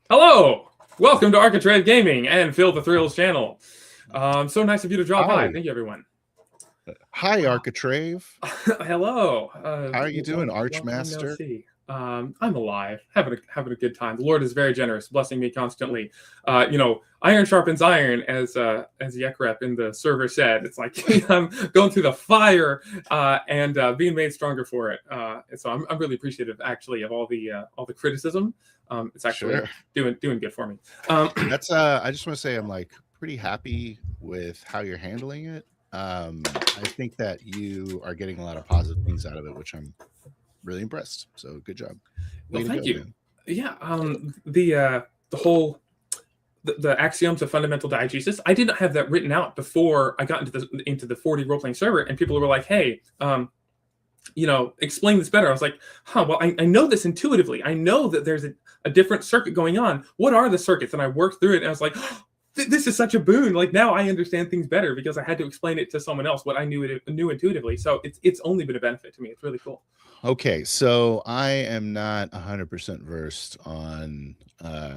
Hello! Welcome to Architrave Gaming and FiLtheThriL's channel. So nice of you to drop by. Hi. Thank you, everyone. Hi, Architrave. Hello. How are you doing, Long time no Archmaster? see. I'm alive, having a good time. The Lord is very generous, blessing me constantly. Iron sharpens iron, as Yekrep in the server said. It's like I'm going through the fire and being made stronger for it. So I'm really appreciative, actually, of all the criticism. It's actually Sure. doing good for me. That's I just want to say I'm like pretty happy with how you're handling it. I think that you are getting a lot of positive things out of it, which I'm really impressed. So good job. Well, Way to thank go, you. man. Yeah, the whole the axioms of fundamental diegesis. I didn't have that written out before I got into the 4D role playing server, and people were like, "Hey, explain this better." I was like, well, I know this intuitively. I know that there's a different circuit going on. What are the circuits? And I worked through it, and I was like, this is such a boon. Like, now I understand things better because I had to explain it to someone else what I knew intuitively. So it's only been a benefit to me. It's really cool. Okay, so I am not 100% versed on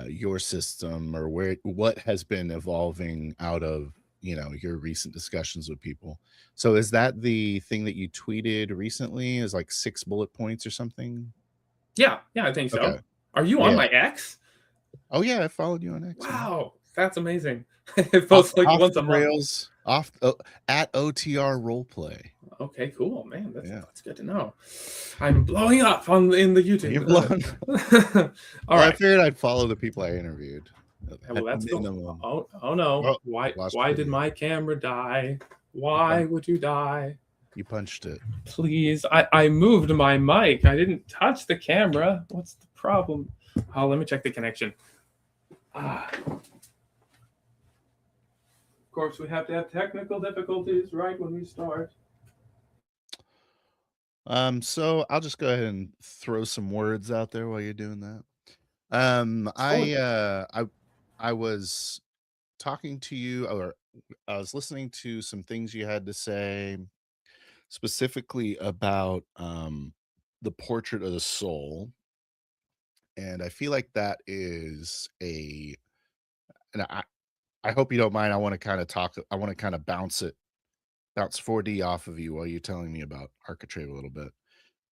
your system or what has been evolving out of your recent discussions with people. So is that the thing that you tweeted recently? Is like 6 bullet points or something? Yeah, I think Okay, so. Are you on yeah. my X? Oh yeah, I followed you on X. Yeah. Wow, that's amazing. It Off posts like off once the a month. rails, at OTR roleplay. Okay, cool, man. Yeah, That's good to know. I'm blowing up in the YouTube. you're blown. All Well, I right. figured I'd follow the people I interviewed Well, at that's the. minimum. Oh no! Oh, Why lost did video. my camera die? Why would you die? You punched it. Please, I moved my mic. I didn't touch the camera. What's the problem? Oh, let me check the connection. Of course, we have to have technical difficulties right when we start. So I'll just go ahead and throw some words out there while you're doing that. I was talking to you, or I was listening to some things you had to say, specifically about the portrait of the soul, and I feel like that is and I hope you don't mind. I want to kind of talk. I want to kind of bounce 4D off of you while you're telling me about Architrave a little bit.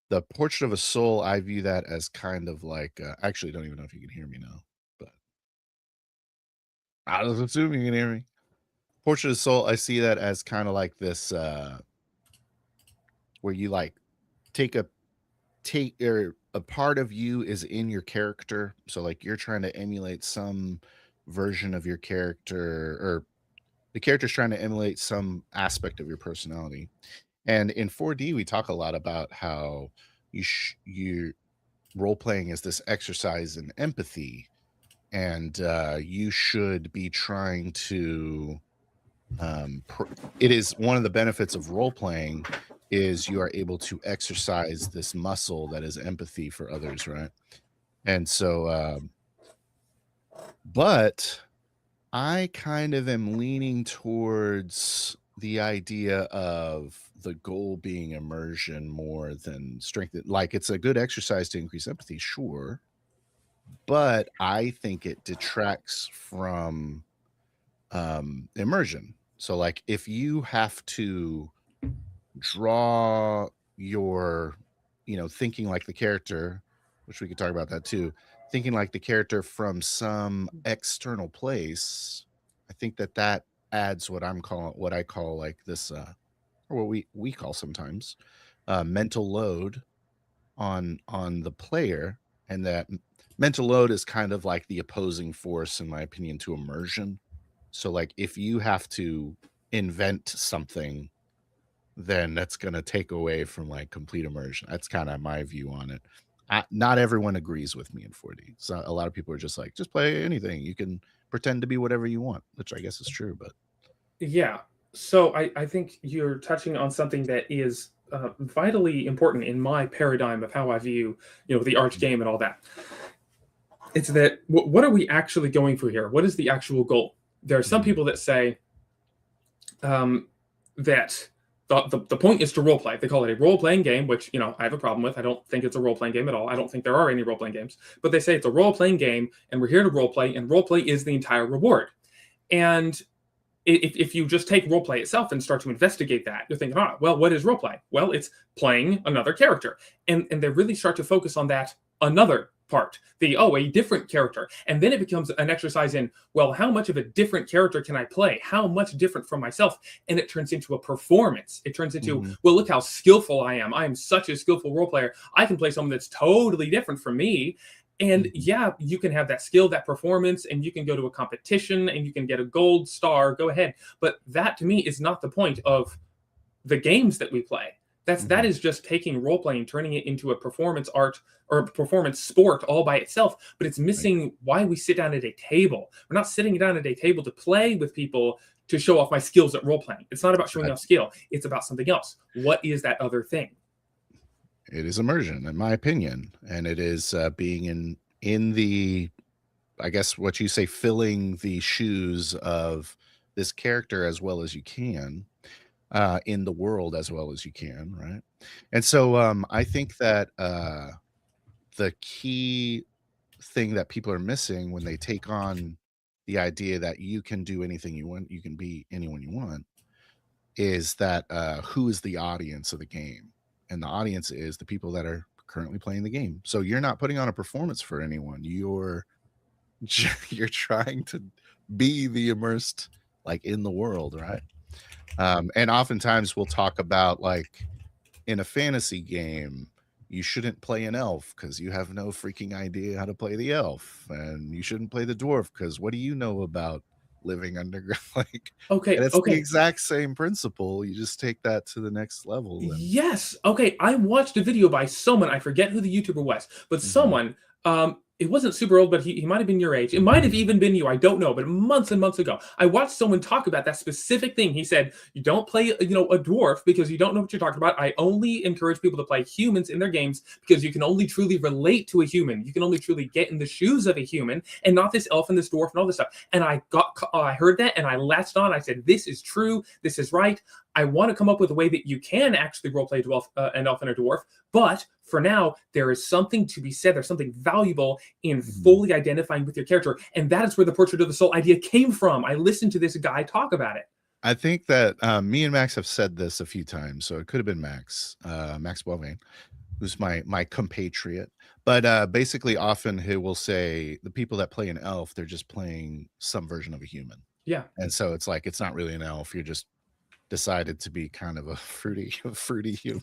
The portrait of a soul, I view that as kind of like, actually, don't even know if you can hear me now, but I was assuming you can hear me. Portrait of soul, I see that as kind of like this, where you like or a part of you is in your character. So like you're trying to emulate some version of your character, or the character's trying to emulate some aspect of your personality. And in 4D, we talk a lot about how you role playing is this exercise in empathy, and you should be trying to. It is one of the benefits of role playing is you are able to exercise this muscle that is empathy for others, right? And so, but I kind of am leaning towards the idea of the goal being immersion more than strength. Like, it's a good exercise to increase empathy, sure, but I think it detracts from immersion. So like if you have to draw your thinking like the character, which we could talk about that too, thinking like the character from some external place, I think that adds what I call like this or what we call sometimes mental load on the player. And that mental load is kind of like the opposing force, in my opinion, to immersion. So like if you have to invent something, then that's going to take away from like complete immersion. That's kind of my view on it. Not everyone agrees with me in 4D. So a lot of people are just like, just play anything. You can pretend to be whatever you want, which I guess is true. But Yeah. So I think you're touching on something that is vitally important in my paradigm of how I view, the arch game and all that. It's that what are we actually going for here? What is the actual goal? There are some people that say that the point is to role play. They call it a role playing game, which, you know, I have a problem with. I don't think it's a role playing game at all. I don't think there are any role playing games, but they say it's a role playing game, and we're here to role play, and role play is the entire reward. And if you just take role play itself and start to investigate that, you're thinking, oh, well, what is role play? Well, it's playing another character, and they really start to focus on that another part, a different character. And then it becomes an exercise in, well, how much of a different character can I play? How much different from myself? And it turns into a performance. It turns into, well, look how skillful I am. I am such a skillful role player. I can play someone that's totally different from me. And yeah, you can have that skill, that performance, and you can go to a competition and you can get a gold star, go ahead. But that to me is not the point of the games that we play. That is just taking role playing, turning it into a performance art or a performance sport all by itself. But it's missing why we sit down at a table. We're not sitting down at a table to play with people to show off my skills at role playing. It's not about showing off skill. It's about something else. What is that other thing? It is immersion, in my opinion, and it is being in the, I guess what you say, filling the shoes of this character as well as you can. In the world as well as you can, right? And so I think that the key thing that people are missing when they take on the idea that you can do anything you want, you can be anyone you want, is that who is the audience of the game? And the audience is the people that are currently playing the game. So you're not putting on a performance for anyone. You're trying to be the immersed, like, in the world, right? And oftentimes we'll talk about, like, in a fantasy game, you shouldn't play an elf because you have no freaking idea how to play the elf, and you shouldn't play the dwarf because what do you know about living underground? Like, and it's the exact same principle. You just take that to the next level. Yes. Okay. I watched a video by someone. I forget who the YouTuber was, but someone. It wasn't super old, but he might have been your age. It might have even been you. I don't know. But months and months ago, I watched someone talk about that specific thing. He said, you don't play, a dwarf because you don't know what you're talking about. I only encourage people to play humans in their games because you can only truly relate to a human. You can only truly get in the shoes of a human and not this elf and this dwarf and all this stuff. And I heard that and I latched on. I said, this is true. This is right. I want to come up with a way that you can actually roleplay an elf and a dwarf. But for now, there is something to be said. There's something valuable in fully identifying with your character. And that is where the Portrait of the Soul idea came from. I listened to this guy talk about it. I think that me and Max have said this a few times. So it could have been Max Boivin, who's my compatriot. But basically, often he will say the people that play an elf, they're just playing some version of a human. Yeah. And so it's like, it's not really an elf. You're just decided to be kind of a fruity human.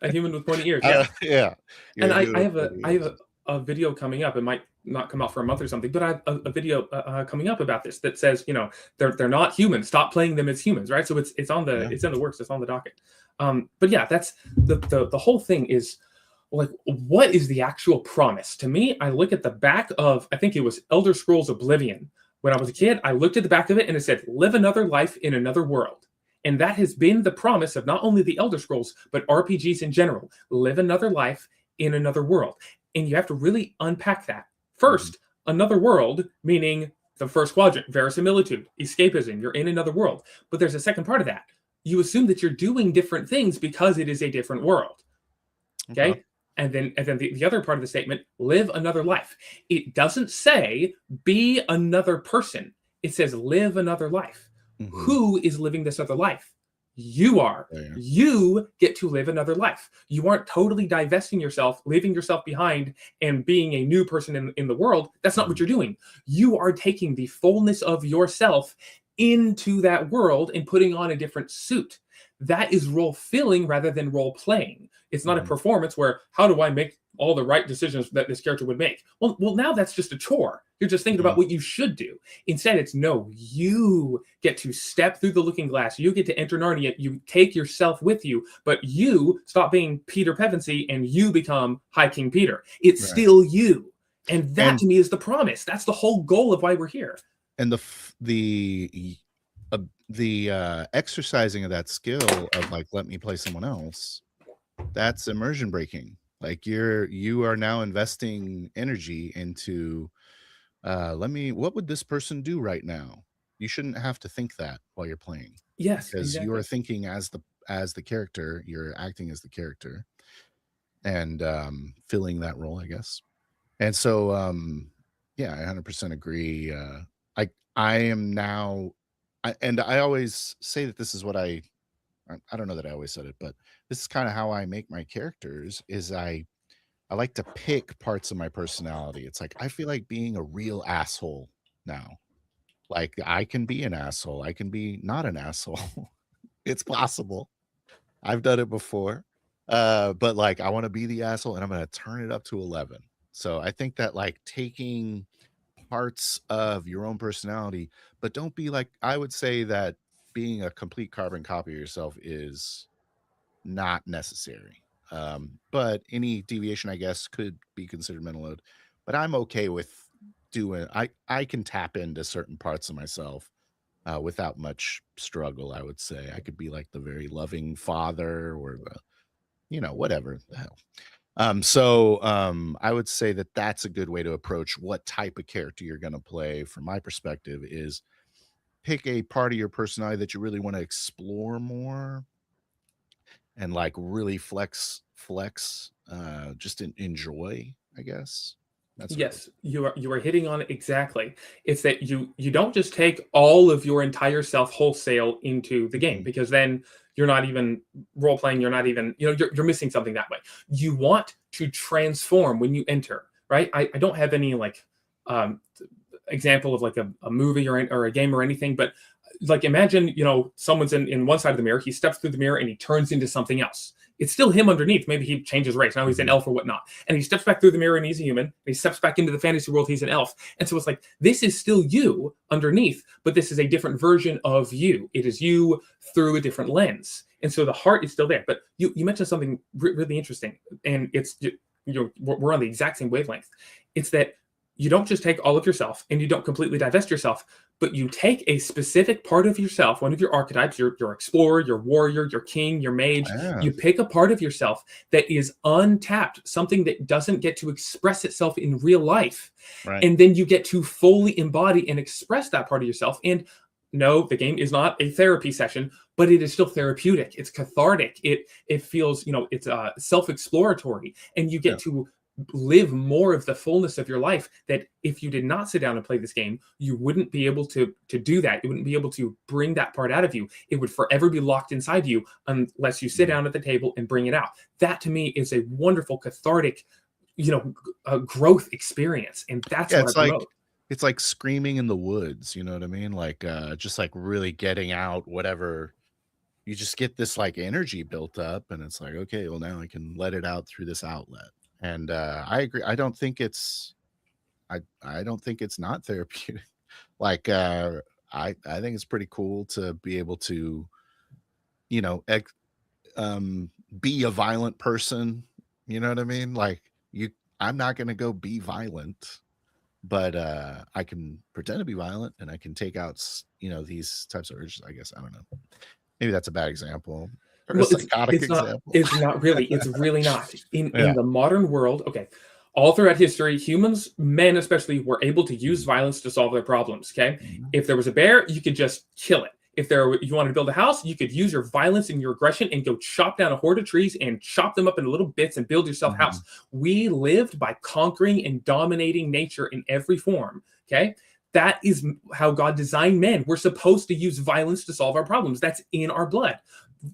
A human with pointy ears. Yeah. And I have a video coming up. It might not come out for a month or something, but I have a video coming up about this that says, they're not humans. Stop playing them as humans, right? So it's in the works. It's on the docket. But yeah, that's the whole thing is like, what is the actual promise? To me, I look at the back of, I think it was Elder Scrolls Oblivion. When I was a kid, I looked at the back of it and it said, live another life in another world. And that has been the promise of not only the Elder Scrolls, but RPGs in general. Live another life in another world. And you have to really unpack that. First, another world, meaning the first quadrant, verisimilitude, escapism, you're in another world. But there's a second part of that. You assume that you're doing different things because it is a different world. Okay? And then the other part of the statement, live another life. It doesn't say be another person. It says live another life. Who is living this other life? You are. Yeah. You get to live another life. You aren't totally divesting yourself, leaving yourself behind, and being a new person in the world. That's not what you're doing. You are taking the fullness of yourself into that world and putting on a different suit. That is role filling rather than role playing. It's not a performance where, how do I make all the right decisions that this character would make? Well, now that's just a chore. You're just thinking about what you should do. Instead, it's no, you get to step through the looking glass. You get to enter Narnia. You take yourself with you, but you stop being Peter Pevensey and you become High King Peter. It's still you. And that to me is the promise. That's the whole goal of why we're here. And the exercising of that skill of like, let me play someone else, that's immersion breaking. Like you are now investing energy into what would this person do right now? You shouldn't have to think that while you're playing. Yes, because exactly. you are thinking as as the character. You're acting as the character and filling that role, I guess. And so, yeah, I 100% agree. I am now, and I always say that this is what I don't know that I always said it, but this is kind of how I make my characters. Is I like to pick parts of my personality. It's like I feel like being a real asshole now. Like I can be an asshole. I can be not an asshole. It's possible. I've done it before. But like I want to be the asshole and I'm gonna turn it up to 11. So I think that like taking parts of your own personality, but don't be like I would say that being a complete carbon copy of yourself is not necessary. But any deviation, I guess, could be considered mental load. But I'm okay with doing I can tap into certain parts of myself without much struggle, I would say. I could be like the very loving father or the, whatever the hell. I would say that that's a good way to approach what type of character you're going to play. From my perspective, is pick a part of your personality that you really want to explore more and like really flex, just enjoy, I guess. That's what Yes, you are hitting on it exactly. It's that you don't just take all of your entire self wholesale into the game, Mhm. because then you're not even role playing. You're not even, you're missing something that way. You want to transform when you enter, right? I don't have any like um, example of like a movie or a game or anything, but like imagine someone's in one side of the mirror. He steps through the mirror and he turns into something else. It's still him underneath. Maybe he changes race. Now he's an Mhm. elf or whatnot. And he steps back through the mirror and he's a human. And he steps back into the fantasy world. He's an elf. And so it's like, this is still you underneath, but this is a different version of you. It is you through a different lens. And so the heart is still there. But you mentioned something really interesting. And it's, we're on the exact same wavelength. It's that you don't just take all of yourself and you don't completely divest yourself, but you take a specific part of yourself, one of your archetypes, your explorer, your warrior, your king, your mage. Yeah, You pick a part of yourself that is untapped, something that doesn't get to express itself in real life. right. And then you get to fully embody and express that part of yourself. And no, the game is not a therapy session, but it is still therapeutic. It's cathartic. It feels, it's self-exploratory, and you Yeah. get to live more of the fullness of your life that if you did not sit down and play this game, you wouldn't be able to do that. You wouldn't be able to bring that part out of you. It would forever be locked inside you unless you sit Mhm. down at the table and bring it out. That to me is a wonderful cathartic, growth experience. And that's Yeah, what I promote. it's like screaming in the woods, you know what I mean? Like just like really getting out whatever you just get this like energy built up and it's like, okay, well now I can let it out through this outlet. And I agree. I don't think it's not therapeutic. Like I think it's pretty cool to be able to, you know, ex- um be a violent person, you know what I mean? Like you I'm not going to go be violent, but I can pretend to be violent and I can take out, these types of urges, I guess. I don't know. Maybe that's a bad example or a Well, psychotic it's not example. it's not really. It's really not. In Yeah. the modern world, okay, all throughout history, humans, men especially, were able to use Mhm. violence to solve their problems. Okay, Mhm. if there was a bear, you could just kill it. If you wanted to build a house, you could use your violence and your aggression and go chop down a horde of trees and chop them up into little bits and build yourself a house. Mhm. We lived by conquering and dominating nature in every form. Okay, that is how God designed men. We're supposed to use violence to solve our problems. That's in our blood.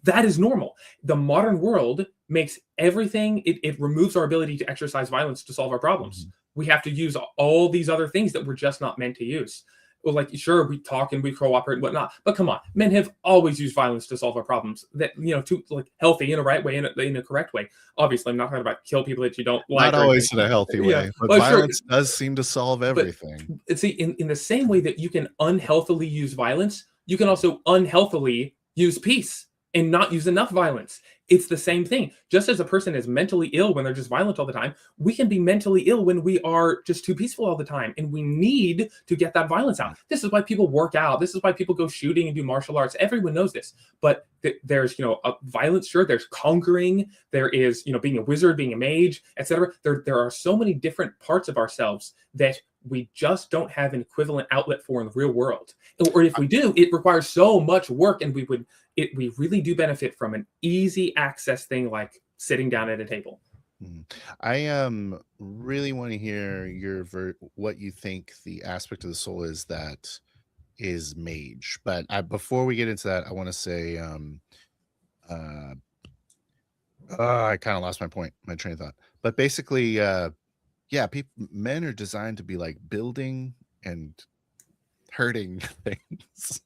That is normal. The modern world makes everything, it removes our ability to exercise violence to solve our problems. Mhm. We have to use all these other things that we're just not meant to use. Well, like, sure, we talk and we cooperate and whatnot, but come on, men have always used violence to solve our problems. That, to like healthy in a right way, in a correct way. Obviously, I'm not talking about kill people that you don't Not like or anything. always in a healthy Yeah, way, but well, sure, violence does seem to solve but everything. see, in the same way that you can unhealthily use violence, you can also unhealthily use peace and not use enough violence. It's the same thing. Just as a person is mentally ill when they're just violent all the time, we can be mentally ill when we are just too peaceful all the time. And we need to get that violence out. This is why people work out. This is why people go shooting and do martial arts. Everyone knows this. But there's, a violence, sure, there's conquering, there is, being a wizard, being a mage, etc. There are so many different parts of ourselves that we just don't have an equivalent outlet for in the real world. Or if we do, it requires so much work, and we really do benefit from an easy access thing like sitting down at a table. I really want to hear what you think the aspect of the soul is that is mage. But before we get into that, I want to say I kind of lost my train of thought. But basically, yeah, men are designed to be like building and hurting things.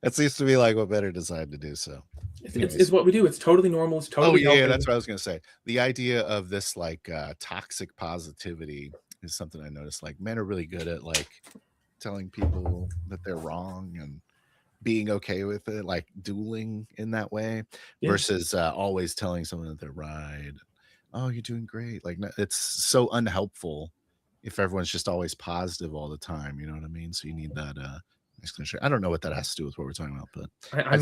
That seems to be like what men are designed to do. So it's what we do. It's totally normal. It's totally healthy. Yeah, that's what I was gonna say. The idea of this like toxic positivity is something I noticed. Like men are really good at like telling people that they're wrong and being okay with it, like dueling in that way, versus always telling someone that they're right. Oh, you're doing great. Like it's so unhelpful if everyone's just always positive all the time. You know what I mean? So you need that I don't know what that has to do with what we're talking about, but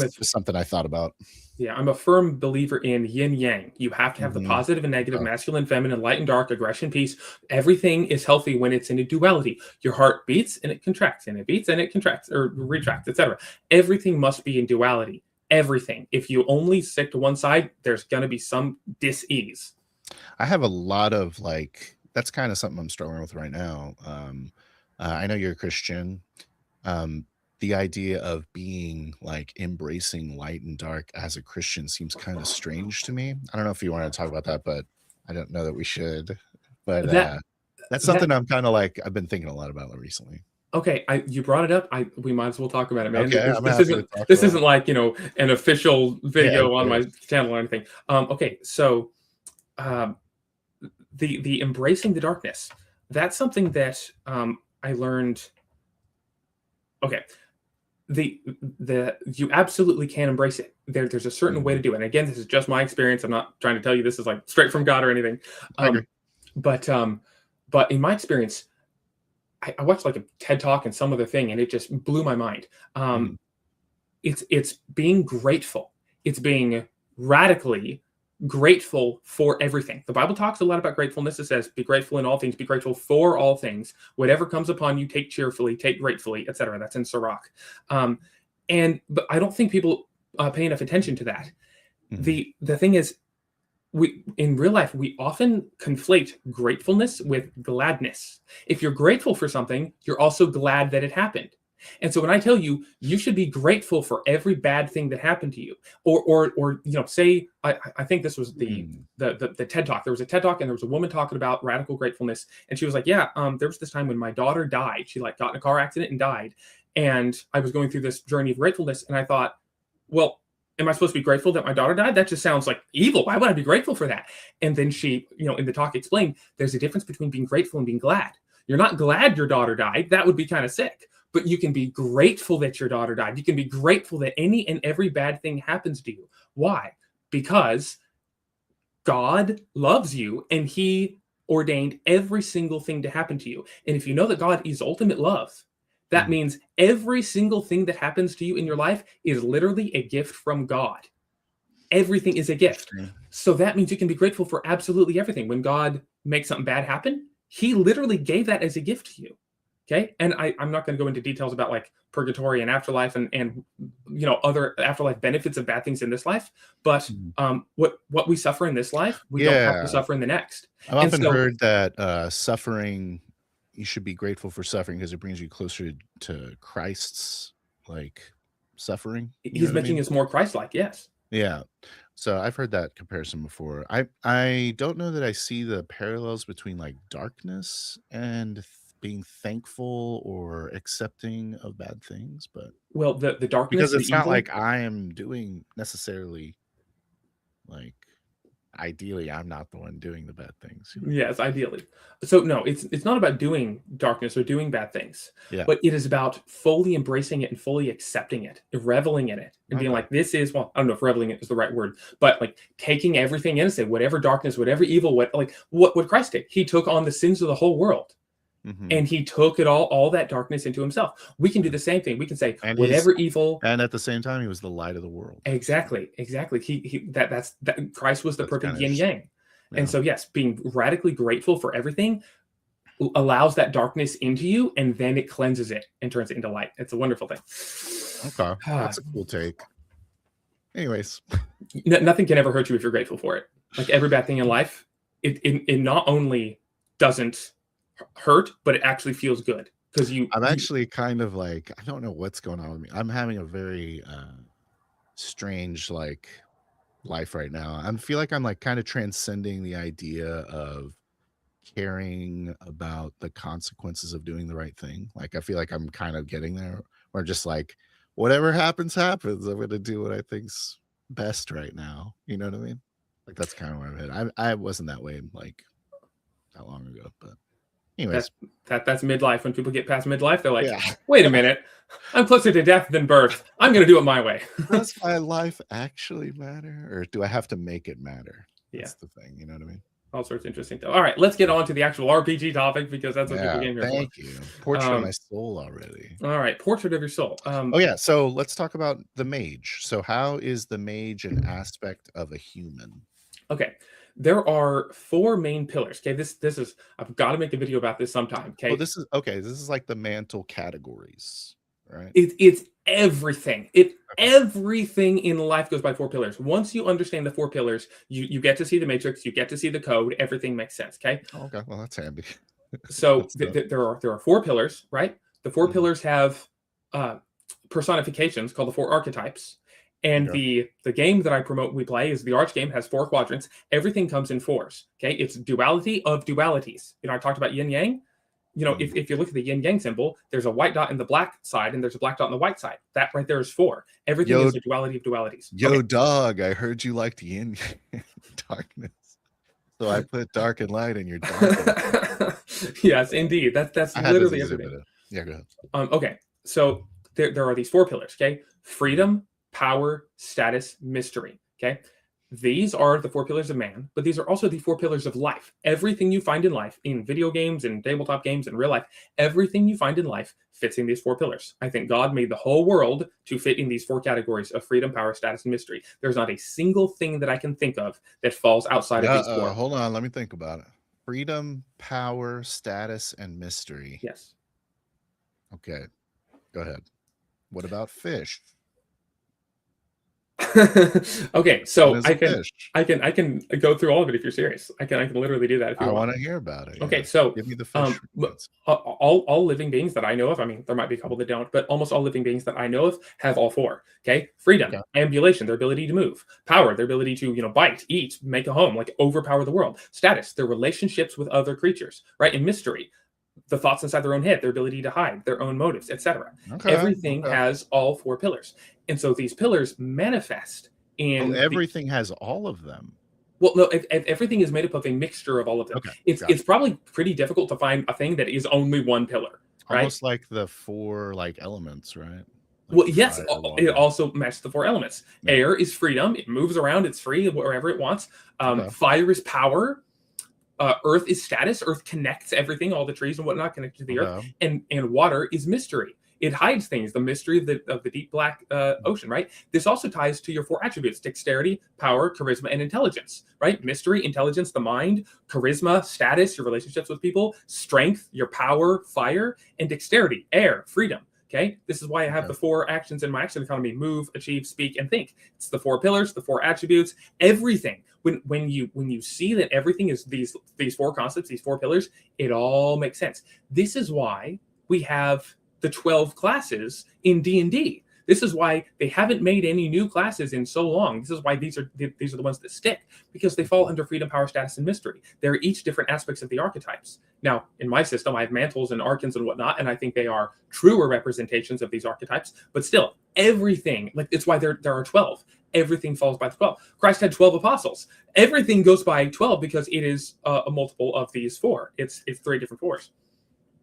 it's something I thought about. Yeah, I'm a firm believer in yin yang. You have to have the positive and negative, masculine, feminine, light and dark, aggression, peace. Everything is healthy when it's in a duality. Your heart beats and it contracts, and it beats and it contracts or retracts, etc. Everything must be in duality. Everything. If you only stick to one side, there's going to be some dis-ease. I have a lot of like, that's kind of something I'm struggling with right now. I know you're a Christian. The idea of being like embracing light and dark as a Christian seems kind of strange to me. I don't know if you want to talk about that, but I don't know that we should. But that's something I'm kind of like, I've been thinking a lot about recently. Okay, you brought it up. We might as well talk about it, man. Okay, this isn't like, an official video on my channel or anything. Okay, so the embracing the darkness, that's something that I learned. Okay, you absolutely can embrace it. There's a certain way to do it. And again, this is just my experience. I'm not trying to tell you this is like straight from God or anything. I agree. But in my experience, I watched like a TED Talk and some other thing, and it just blew my mind. It's being grateful. It's being radically grateful for everything. The Bible talks a lot about gratefulness. It says, be grateful in all things, be grateful for all things. Whatever comes upon you, take cheerfully, take gratefully, etc. That's in Sirach. But I don't think people pay enough attention to that. The thing is, in real life, we often conflate gratefulness with gladness. If you're grateful for something, you're also glad that it happened. And so when I tell you, you should be grateful for every bad thing that happened to you, or say, I think this was the TED Talk. There was a TED Talk, and there was a woman talking about radical gratefulness, and she was like, yeah, there was this time when my daughter died. She like got in a car accident and died, and I was going through this journey of gratefulness, and I thought, well, am I supposed to be grateful that my daughter died? That just sounds like evil. Why would I be grateful for that? And then she, in the talk explained, there's a difference between being grateful and being glad. You're not glad your daughter died. That would be kind of sick. But you can be grateful that your daughter died. You can be grateful that any and every bad thing happens to you. Why? Because God loves you, and he ordained every single thing to happen to you. And if you know that God is ultimate love, that means every single thing that happens to you in your life is literally a gift from God. Everything is a gift. So that means you can be grateful for absolutely everything. When God makes something bad happen, he literally gave that as a gift to you. Okay. And I'm not going to go into details about like purgatory and afterlife and other afterlife benefits of bad things in this life. But what we suffer in this life, we don't have to suffer in the next. I've often heard that suffering, you should be grateful for suffering because it brings you closer to Christ's like suffering. He's making us more Christ-like. Yes. Yeah. So I've heard that comparison before. I don't know that I see the parallels between like darkness and being thankful or accepting of bad things, but the darkness, because it's not like I am doing necessarily, like ideally I'm not the one doing the bad things. Yes, ideally. So no, it's not about doing darkness or doing bad things. Yeah. But it is about fully embracing it and fully accepting it, reveling in it, and being like, this is, well, I don't know if reveling it is the right word, but like taking everything in and say, whatever darkness, whatever evil, what Christ did, he took on the sins of the whole world. And he took it all that darkness into himself. We can do the same thing. We can say, and whatever evil, and at the same time, he was the light of the world. Exactly. Christ was the perfect yin yang. Yeah. And so, yes, being radically grateful for everything, allows that darkness into you, and then it cleanses it and turns it into light. It's a wonderful thing. Okay, that's a cool take. Anyways, nothing can ever hurt you if you're grateful for it. Like every bad thing in life, it not only doesn't hurt, but it actually feels good because I'm actually kind of like, I don't know what's going on with me. I'm having a very strange like life right now. I feel like I'm like kind of transcending the idea of caring about the consequences of doing the right thing. Like I feel like I'm kind of getting there, or just like whatever happens happens. I'm gonna do what I think's best right now, you know what I mean? Like that's kind of where I'm headed. I wasn't that way like that long ago, but anyways, that's midlife. When people get past midlife, they're like, yeah. wait a minute, I'm closer to death than birth. I'm gonna do it my way. Does my life actually matter, or do I have to make it matter? That's the thing, you know what I mean? All sorts of interesting stuff. All right, let's get on to the actual RPG topic because that's what people came here for. Thank you. Portrait of my soul already. All right, portrait of your soul. Oh yeah, so let's talk about the mage. So how is the mage an aspect of a human? Okay, there are 4 main pillars. Okay, this is, I've got to make a video about this sometime. Okay, well, this is like the mantle categories, right? It's everything. Everything in life goes by 4 pillars. Once you understand the 4 pillars, you get to see the matrix, you get to see the code, everything makes sense. Okay. Okay, well that's handy. So there are 4 pillars, right? The 4 pillars have personifications called the 4 archetypes. And the game that I promote we play is the Arch game, has 4 quadrants. Everything comes in 4s. Okay, it's duality of dualities. You know, I talked about yin yang. You know, if you look at the yin yang symbol, there's a white dot in the black side and there's a black dot on the white side. That right there is 4. Everything is a duality of dualities. Yo, dog, I heard you liked yin and darkness. So I put dark and light in your dark. Yes, indeed. That's literally everything. Yeah, go ahead. Okay, so there are these 4 pillars, okay? Freedom, power, status, mystery, okay? These are the 4 pillars of man, but these are also the 4 pillars of life. Everything you find in life, in video games, in tabletop games, in real life, everything you find in life fits in these 4 pillars. I think God made the whole world to fit in these 4 categories of freedom, power, status, and mystery. There's not a single thing that I can think of that falls outside of these 4. Hold on, let me think about it. Freedom, power, status, and mystery. Yes. Okay, go ahead. What about fish? Okay, so I can go through all of it if you're serious. I can literally do that if you want. I want to hear about it. Okay, so give me the fish. All living beings that I know of, I mean, there might be a couple that don't, but almost all living beings that I know of have all 4. Okay, freedom, ambulation, their ability to move; power, their ability to bite, eat, make a home, like overpower the world; status, their relationships with other creatures, right? And mystery, the thoughts inside their own head, their ability to hide, their own motives, etc. Everything has all 4 pillars. And so these pillars manifest in... everything has all of them. Well, no, everything is made up of a mixture of all of them. Okay, it's probably pretty difficult to find a thing that is only one pillar, right? Almost like the 4 like elements, right? Like well, yes, it also matches the 4 elements. Yeah. Air is freedom. It moves around. It's free wherever it wants. Fire is power. Earth is status. Earth connects everything, all the trees and whatnot connected to the earth. And water is mystery. It hides things, the mystery of the deep black ocean, right? This also ties to your 4 attributes: dexterity, power, charisma, and intelligence, right? Mystery, intelligence, the mind; charisma, status, your relationships with people; strength, your power, fire; and dexterity, air, freedom. Okay, this is why I have the 4 actions in my action economy: move, achieve, speak, and think. It's the 4 pillars, the 4 attributes, everything. When you see that everything is these 4 concepts, these 4 pillars, it all makes sense. This is why we have the 12 classes in D&D. This is why they haven't made any new classes in so long. This is why these are the ones that stick, because they fall under freedom, power, status, and mystery. They're each different aspects of the archetypes. Now, in my system, I have mantles and archons and whatnot, and I think they are truer representations of these archetypes. But still, everything, like, it's why there are 12. Everything falls by 12. Christ had 12 apostles. Everything goes by 12 because it is a multiple of these 4. It's 3 different 4s.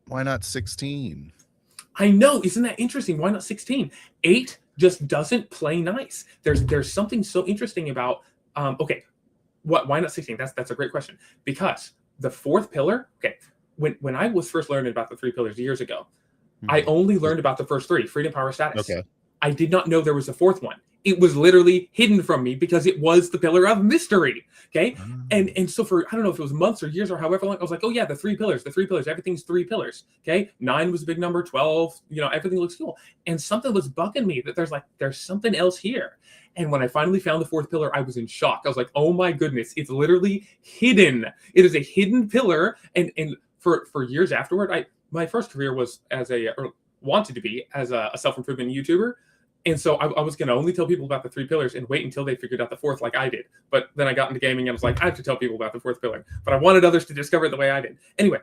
Why not 16? I know, isn't that interesting? Why not 16? 8 just doesn't play nice. There's something so interesting about why not 16? That's a great question. Because the 4th pillar, when I was first learning about the 3 pillars years ago, I only learned about the first 3, freedom, power, status. I did not know there was a 4th one. It was literally hidden from me because it was the pillar of mystery. Okay. And so for, I don't know if it was months or years or however long, I was like, oh yeah, the three pillars, everything's 3 pillars. Okay. 9 was a big number, 12, everything looks cool. And something was bugging me that there's something else here. And when I finally found the 4th pillar, I was in shock. I was like, oh my goodness, it's literally hidden. It is a hidden pillar. And for years afterward, my first career was wanted to be as a self-improvement YouTuber. And so I was going to only tell people about the 3 pillars and wait until they figured out the 4th like I did. But then I got into gaming and I was like, I have to tell people about the 4th pillar. But I wanted others to discover it the way I did. Anyway,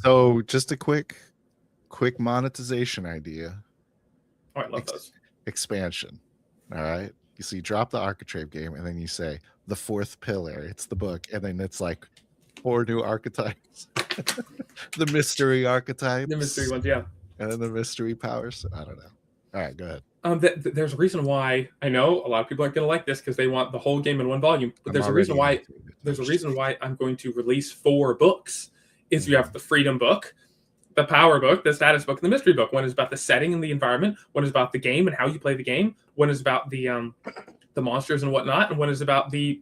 So just a quick monetization idea. Oh, I love those. Expansion. All right. You drop the Architrave game and then you say the 4th pillar. It's the book. And then it's like 4 new archetypes. The mystery archetypes. The mystery ones, yeah. And then the mystery powers. I don't know. All right, go ahead. There's a reason why I know a lot of people aren't going to like this because they want the whole game in one volume. But there's a reason why I'm going to release 4 books. Is you have the freedom book, the power book, the status book, and the mystery book. One is about the setting and the environment. One is about the game and how you play the game. One is about the monsters and whatnot, and one is about the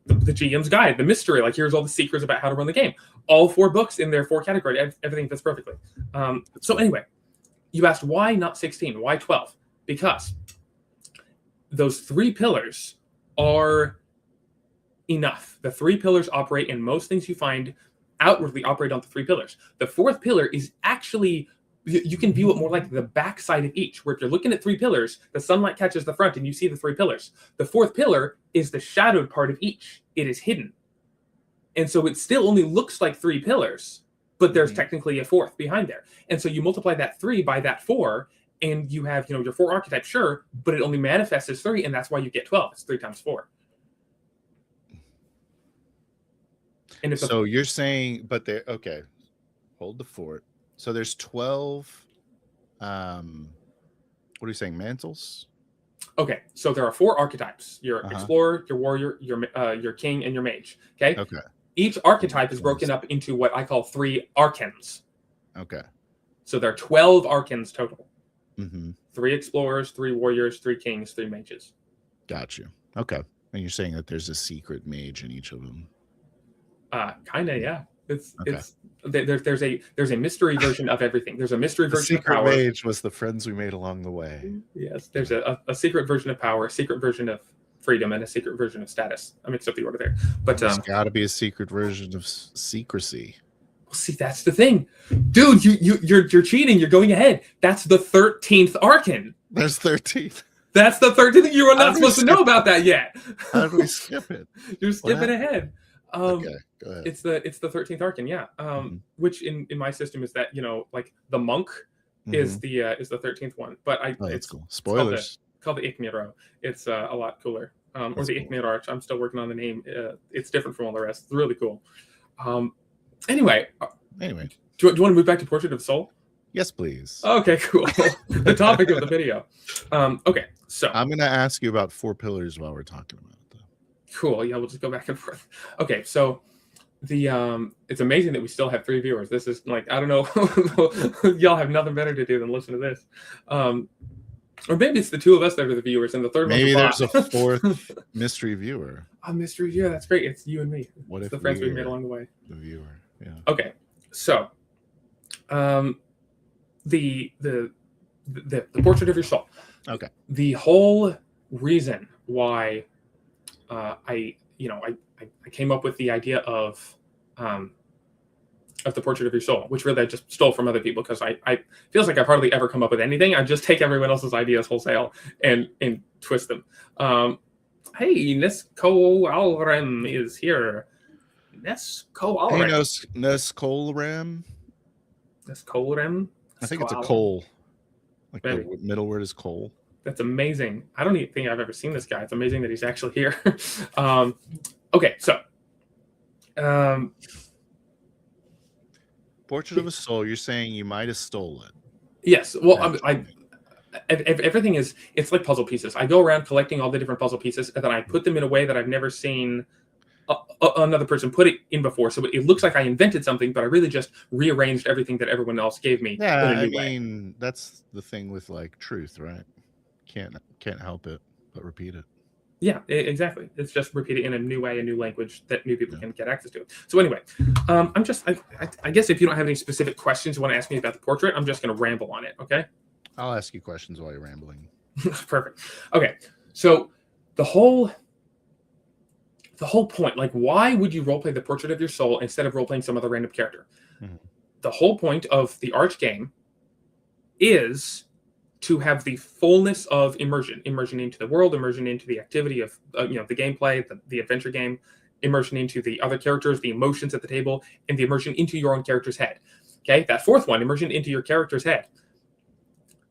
GM's guide, the mystery. Like, here's all the secrets about how to run the game. All 4 books in their 4 categories. Everything fits perfectly. So anyway, you asked why not 16? Why 12? Because those 3 pillars are enough. The 3 pillars operate, and most things you find outwardly operate on the 3 pillars. The 4th pillar is actually, you can view it more like the backside of each, where if you're looking at 3 pillars, the sunlight catches the front and you see the 3 pillars. The 4th pillar is the shadowed part of each. It is hidden. And so it still only looks like 3 pillars, but there's technically a 4th behind there. And so you multiply that 3 by that 4, and you have, your 4 archetypes, sure, but it only manifests as 3, and that's why you get 12. It's 3 times 4. And so you're saying, but they're okay. Hold the fort. So there's 12. What are you saying? Mantles? Okay, so there are 4 archetypes: your explorer, your warrior, your king, and your mage. Okay. Okay. Each archetype is broken up into what I call 3 arcans. Okay. So there are 12 arcans total. 3 explorers, 3 warriors, 3 kings, 3 mages. Got you. Okay. And you're saying that there's a secret mage in each of them. Kind of, yeah. There's a mystery version of everything. There's a mystery version of power. The secret mage was the friends we made along the way. Yes, there's a secret version of power, a secret version of freedom, and a secret version of status. I mixed up the order there, but there's got to be a secret version of secrecy. Well, see, that's the thing, dude. You're cheating. You're going ahead. That's the 13th arcan. There's 13. That's the 13th. You are not supposed to know about that yet. How do we skip it? You're skipping ahead. Okay, go ahead. It's the 13th arcan, yeah. Which in my system is that like the monk is the 13th one, but it's cool. Spoilers. Called the Ikmiro. It's a lot cooler. Or the Ikmir Arch. I'm still working on the name. It's different from all the rest. It's really cool. Anyway. Do you want to move back to Portrait of Soul? Yes, please. Okay, cool. The topic of the video. Okay, so I'm going to ask you about 4 pillars while we're talking about it. Cool. Yeah, we'll just go back and forth. Okay, so it's amazing that we still have 3 viewers. This is like, I don't know, y'all have nothing better to do than listen to this. Or maybe it's the 2 of us that are the viewers, and the third maybe there's a 4th mystery viewer. A mystery viewer, that's great. It's you and me. What if the friends we made along the way? The viewer, yeah. Okay, so the Portrait of Your Soul. Okay. The whole reason why I came up with the idea of the Portrait of Your Soul, which really I just stole from other people because I feels like I've hardly ever come up with anything. I just take everyone else's ideas wholesale and twist them. Hey, Nesco Alrem is here. Nesco Alrem. Hey, Nescolrem. Nescolrem. I think it's a coal. Like maybe. The middle word is coal. That's amazing. I don't even think I've ever seen this guy. It's amazing that he's actually here. Okay, so Portrait of a Soul, you're saying you might have stole it. Yes. Well, everything is, it's like puzzle pieces. I go around collecting all the different puzzle pieces, and then I put them in a way that I've never seen another person put it in before, so it looks like I invented something, but I really just rearranged everything that everyone else gave me in Yeah, a I new way. mean, that's the thing with like truth, right? Can't help it but repeat it. Yeah, exactly. It's just repeated in a new way, a new language that new people Yeah. can get access to. So anyway, I guess if you don't have any specific questions you want to ask me about the portrait, I'm just going to ramble on it. Okay. I'll ask you questions while you're rambling. Perfect. Okay. So the whole point, like, why would you roleplay the portrait of your soul instead of roleplaying some other random character? Mm-hmm. The whole point of the Arch game is to have the fullness of immersion into the world, immersion into the activity of the gameplay, the adventure game, immersion into the other characters, the emotions at the table, and the immersion into your own character's head. Okay, that fourth one, immersion into your character's head.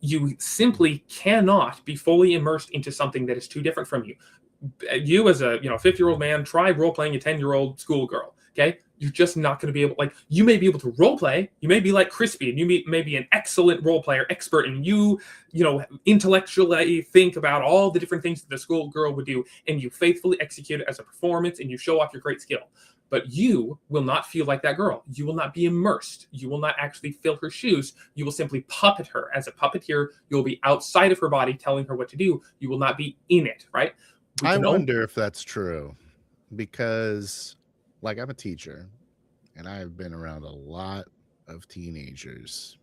You simply cannot be fully immersed into something that is too different from you. You as a 50-year-old man, try role playing a 10-year-old schoolgirl. Okay, you're just not going to be able. Like, you may be able to role play. You may be like Crispy, and you may be an excellent role player, expert, and you intellectually think about all the different things that the schoolgirl would do, and you faithfully execute it as a performance, and you show off your great skill. But you will not feel like that girl. You will not be immersed. You will not actually fill her shoes. You will simply puppet her. As a puppeteer, you'll be outside of her body telling her what to do. You will not be in it, right? I wonder if that's true, because like I'm a teacher and I've been around a lot of teenagers.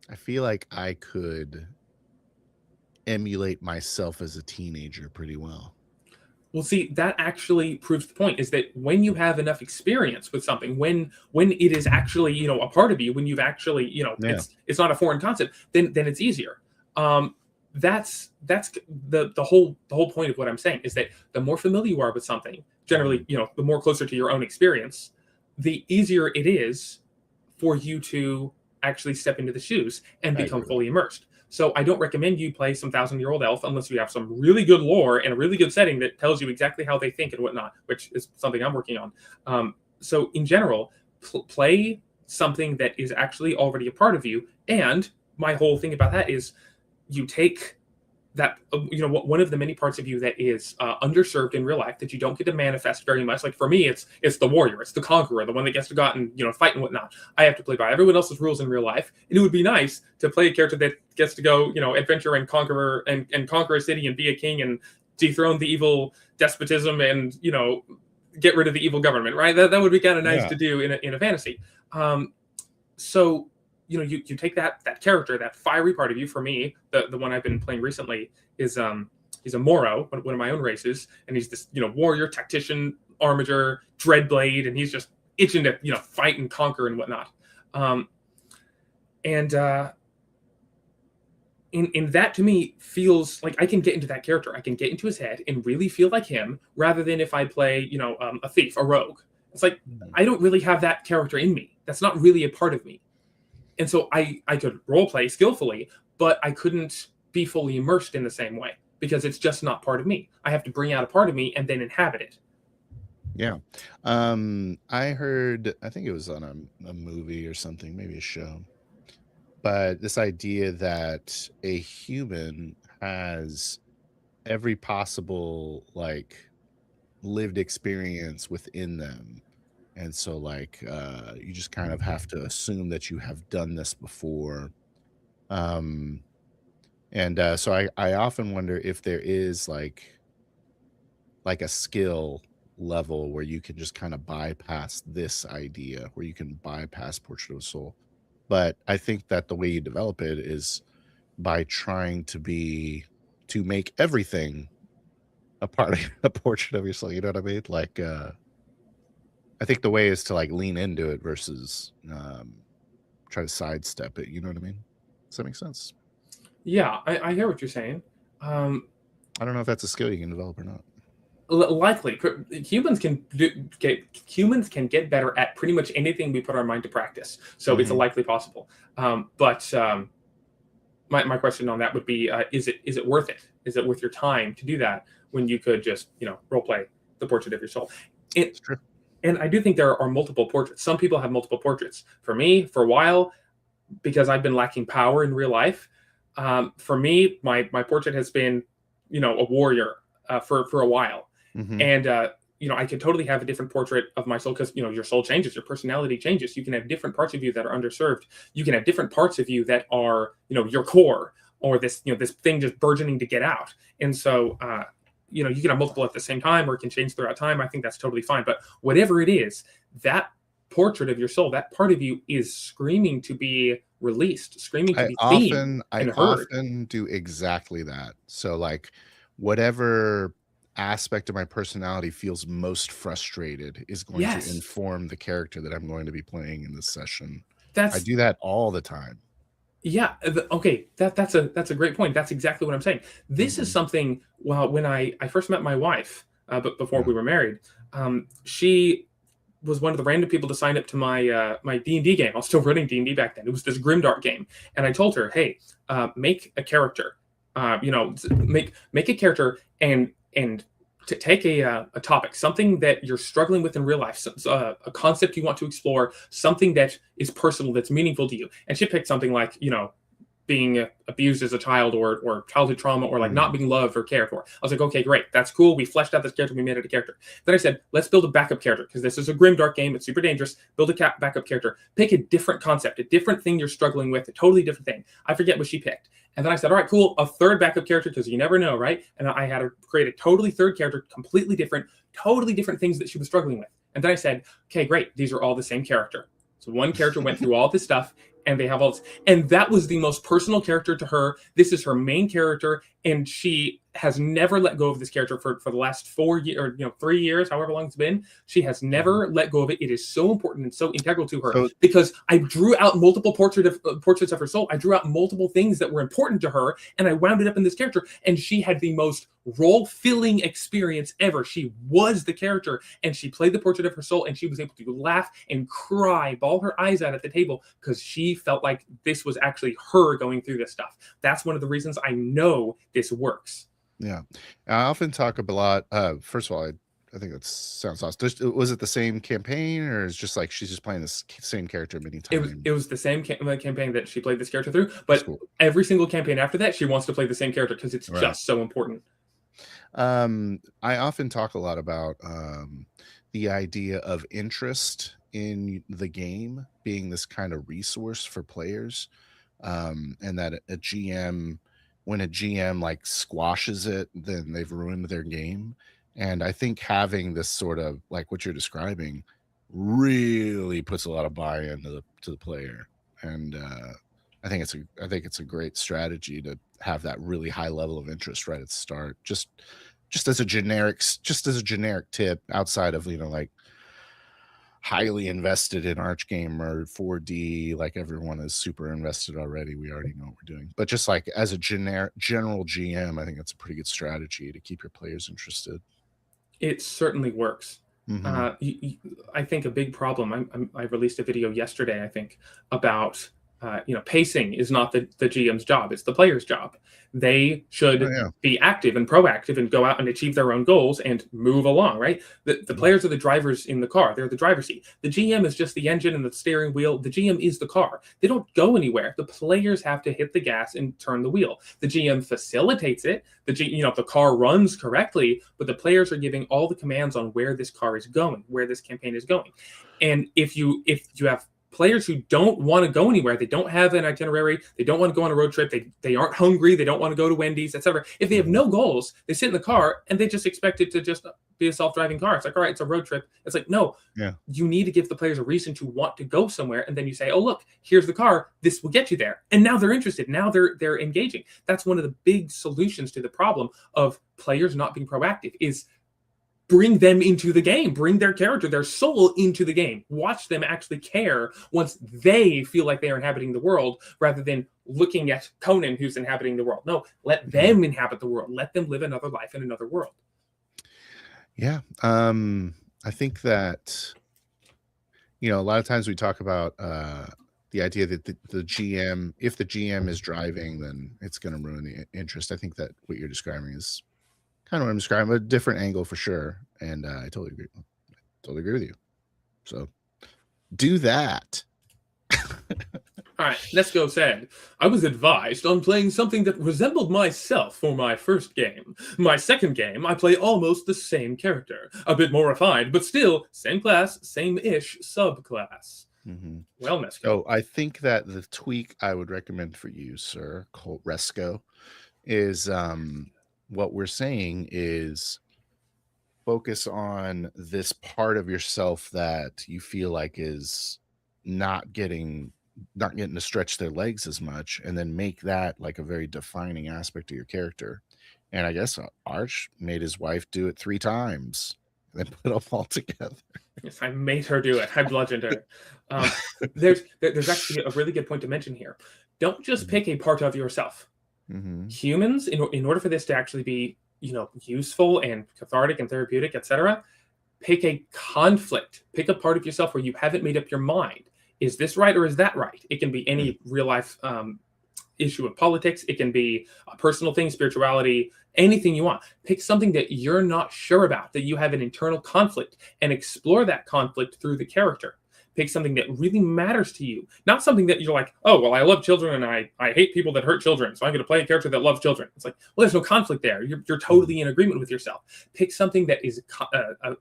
I feel like I could emulate myself as a teenager pretty well. Well, see, that actually proves the point, is that when you have enough experience with something, when it is actually, a part of you, when you've actually, it's not a foreign concept, then it's easier. That's the whole point of what I'm saying, is that the more familiar you are with something, generally, the more closer to your own experience, the easier it is for you to actually step into the shoes and become fully immersed. So I don't recommend you play some 1,000-year-old elf unless you have some really good lore and a really good setting that tells you exactly how they think and whatnot, which is something I'm working on. So in general, play something that is actually already a part of you. And my whole thing about that is, you take that, one of the many parts of you that is underserved in real life that you don't get to manifest very much. Like for me, it's the warrior, it's the conqueror, the one that gets to go out and fight and whatnot. I have to play by everyone else's rules in real life, and it would be nice to play a character that gets to go adventure and conquer and conquer a city and be a king and dethrone the evil despotism and get rid of the evil government. Right? That would be kind of nice to do in a fantasy. So. You take that character, that fiery part of you. For me, the one I've been playing recently is he's a Moro, one of my own races, and he's this warrior, tactician, armager, dreadblade, and he's just itching to fight and conquer and whatnot. In that, to me, feels like I can get into that character. I can get into his head and really feel like him, rather than if I play a thief, a rogue. It's like I don't really have that character in me. That's not really a part of me. And so I could role play skillfully, but I couldn't be fully immersed in the same way, because it's just not part of me. I have to bring out a part of me and then inhabit it. Yeah. I heard, I think it was on a movie or something, maybe a show, but this idea that a human has every possible lived experience within them. And so you just kind of have to assume that you have done this before. So I often wonder if there is like a skill level where you can just kind of bypass this idea, where you can bypass Portrait of a Soul. But I think that the way you develop it is by trying to make everything a part of a Portrait of your Soul. You know what I mean? I think the way is to lean into it versus try to sidestep it. You know what I mean? Does that make sense? Yeah, I hear what you're saying. I don't know if that's a skill you can develop or not. Likely, humans can get better at pretty much anything we put our mind to practice. So it's likely possible. But my question on that would be: is it worth it? Is it worth your time to do that when you could just role play the Portrait of your Soul? It's true. And I do think there are multiple portraits. Some people have multiple portraits. For me, for a while, because I've been lacking power in real life, for me, my portrait has been, a warrior for a while. And I could totally have a different portrait of my soul, because your soul changes, your personality changes. You can have different parts of you that are underserved. You can have different parts of you that are your core, or this thing just burgeoning to get out. And so you can have multiple at the same time, or it can change throughout time. I think that's totally fine. But whatever it is, that portrait of your soul, that part of you, is screaming to be released, screaming to be seen and heard. often do exactly that. So like whatever aspect of my personality feels most frustrated is going to Yes, inform the character that I'm going to be playing in this session. I that's do that all the time. yeah. Okay, that's a great point. That's exactly what I'm saying. This is Mhm. something. Well, when I first met my wife, but before Yeah. we were married, she was one of the random people to sign up to my D&D game. I was still running D&D back then. It was this grimdark game, and I told her, "Hey, make a character. Make a character, and to take a topic, something that you're struggling with in real life, a concept you want to explore, something that is personal, that's meaningful to you." And she picked something like being abused as a child, or childhood trauma, or like not Mm. being loved or cared for. I was like, okay, great, that's cool. We fleshed out this character, we made it a character. Then I said, let's build a backup character, because this is a grimdark game. It's super dangerous. Build a backup character. Pick a different concept, a different thing you're struggling with, a totally different thing. I forget what she picked. And then I said, all right, cool, a third backup character, because you never know, right? And I had to create a totally third character, completely different, totally different things that she was struggling with. And then I said, okay, great, these are all the same character. So one character went through all this stuff, and they have all this. And that was the most personal character to her. This is her main character, and she has never let go of this character for the last 4 years, or 3 years, however long it's been. She has never let go of it. It is so important and so integral to her, So because I drew out multiple portraits of her soul. I drew out multiple things that were important to her, and I wound it up in this character. And she had the most role-filling experience ever. She was the character, and she played the portrait of her soul, and she was able to laugh and cry, bawl her eyes out at the table, because she felt like this was actually her going through this stuff. That's one of the reasons I know this works. yeah, I often talk a lot. First of all, I think that sounds awesome. Was it the same campaign, or is just like she's just playing this same character many It times? was the same campaign that she played this character through, That's but cool. every single campaign after that, she wants to play the same character, because it's Right. just so important. I often talk a lot about the idea of interest in the game being this kind of resource for players, and that a GM, when a GM like squashes it, then they've ruined their game. And I think having this sort of like what you're describing really puts a lot of buy-in to the player. And I think it's a great strategy to have that really high level of interest right at the start. Just as a generic tip outside of like highly invested in Arch Game or 4D, like everyone is super invested already. We already know what we're doing. But just like as a general GM, I think it's a pretty good strategy to keep your players interested. It certainly works. Hmm. I think a big problem. I released a video yesterday, I think, about pacing is not the GM's job; it's the player's job. They Oh should yeah. be active and proactive and go out and achieve their own goals and move along. Right? The Yeah. players are the drivers in the car; they're the driver's seat. The GM is just the engine and the steering wheel. The GM is the car. They don't go anywhere. The players have to hit the gas and turn the wheel. The GM facilitates it. The car runs correctly, but the players are giving all the commands on where this car is going, where this campaign is going. And if you have players who don't want to go anywhere, they don't have an itinerary, they don't want to go on a road trip, they aren't hungry, they don't want to go to Wendy's, etc. If they have Mhm. no goals, they sit in the car and they just expect it to just be a self-driving car. It's like, all right, it's a road trip. It's like, no, Yeah. you need to give the players a reason to want to go somewhere, and then you say, oh look, here's the car, this will get you there. And now they're interested, now they're engaging. That's one of the big solutions to the problem of players not being proactive, is bring them into the game, bring their character, their soul into the game. Watch them actually care once they feel like they are inhabiting the world, rather than looking at Conan who's inhabiting the world. No, let Mhm. them inhabit the world. Let them live another life in another world. Yeah. I think that a lot of times we talk about the idea that the GM, if the GM is driving, then it's going to ruin the interest. I think that what you're describing is kind of what I'm describing, a different angle for sure. And I totally agree with you. So do that. All right, let's go said. I was advised on playing something that resembled myself for my first game. My second game, I play almost the same character. A bit more refined, but still, same class, same-ish subclass. Mhm. Well, Mesco. So I think that the tweak I would recommend for you, sir, Colt Resco, is what we're saying is focus on this part of yourself that you feel like is not getting to stretch their legs as much, and then make that like a very defining aspect of your character. And I guess Arch made his wife do it 3 times and then put them all together. Yes, I made her do it. I bludgeoned her. There's actually a really good point to mention here. Don't just pick a part of yourself. Mm-hmm. Humans, in order for this to actually be, useful and cathartic and therapeutic, etc., pick a conflict. Pick a part of yourself where you haven't made up your mind. Is this right or is that right? It can be any real life issue of politics. It can be a personal thing, spirituality, anything you want. Pick something that you're not sure about, that you have an internal conflict, and explore that conflict through the character. Pick something that really matters to you, not something that you're like, oh, well, I love children and I hate people that hurt children, so I'm going to play a character that loves children. It's like, well, there's no conflict there. You're totally in agreement with yourself. Pick something that is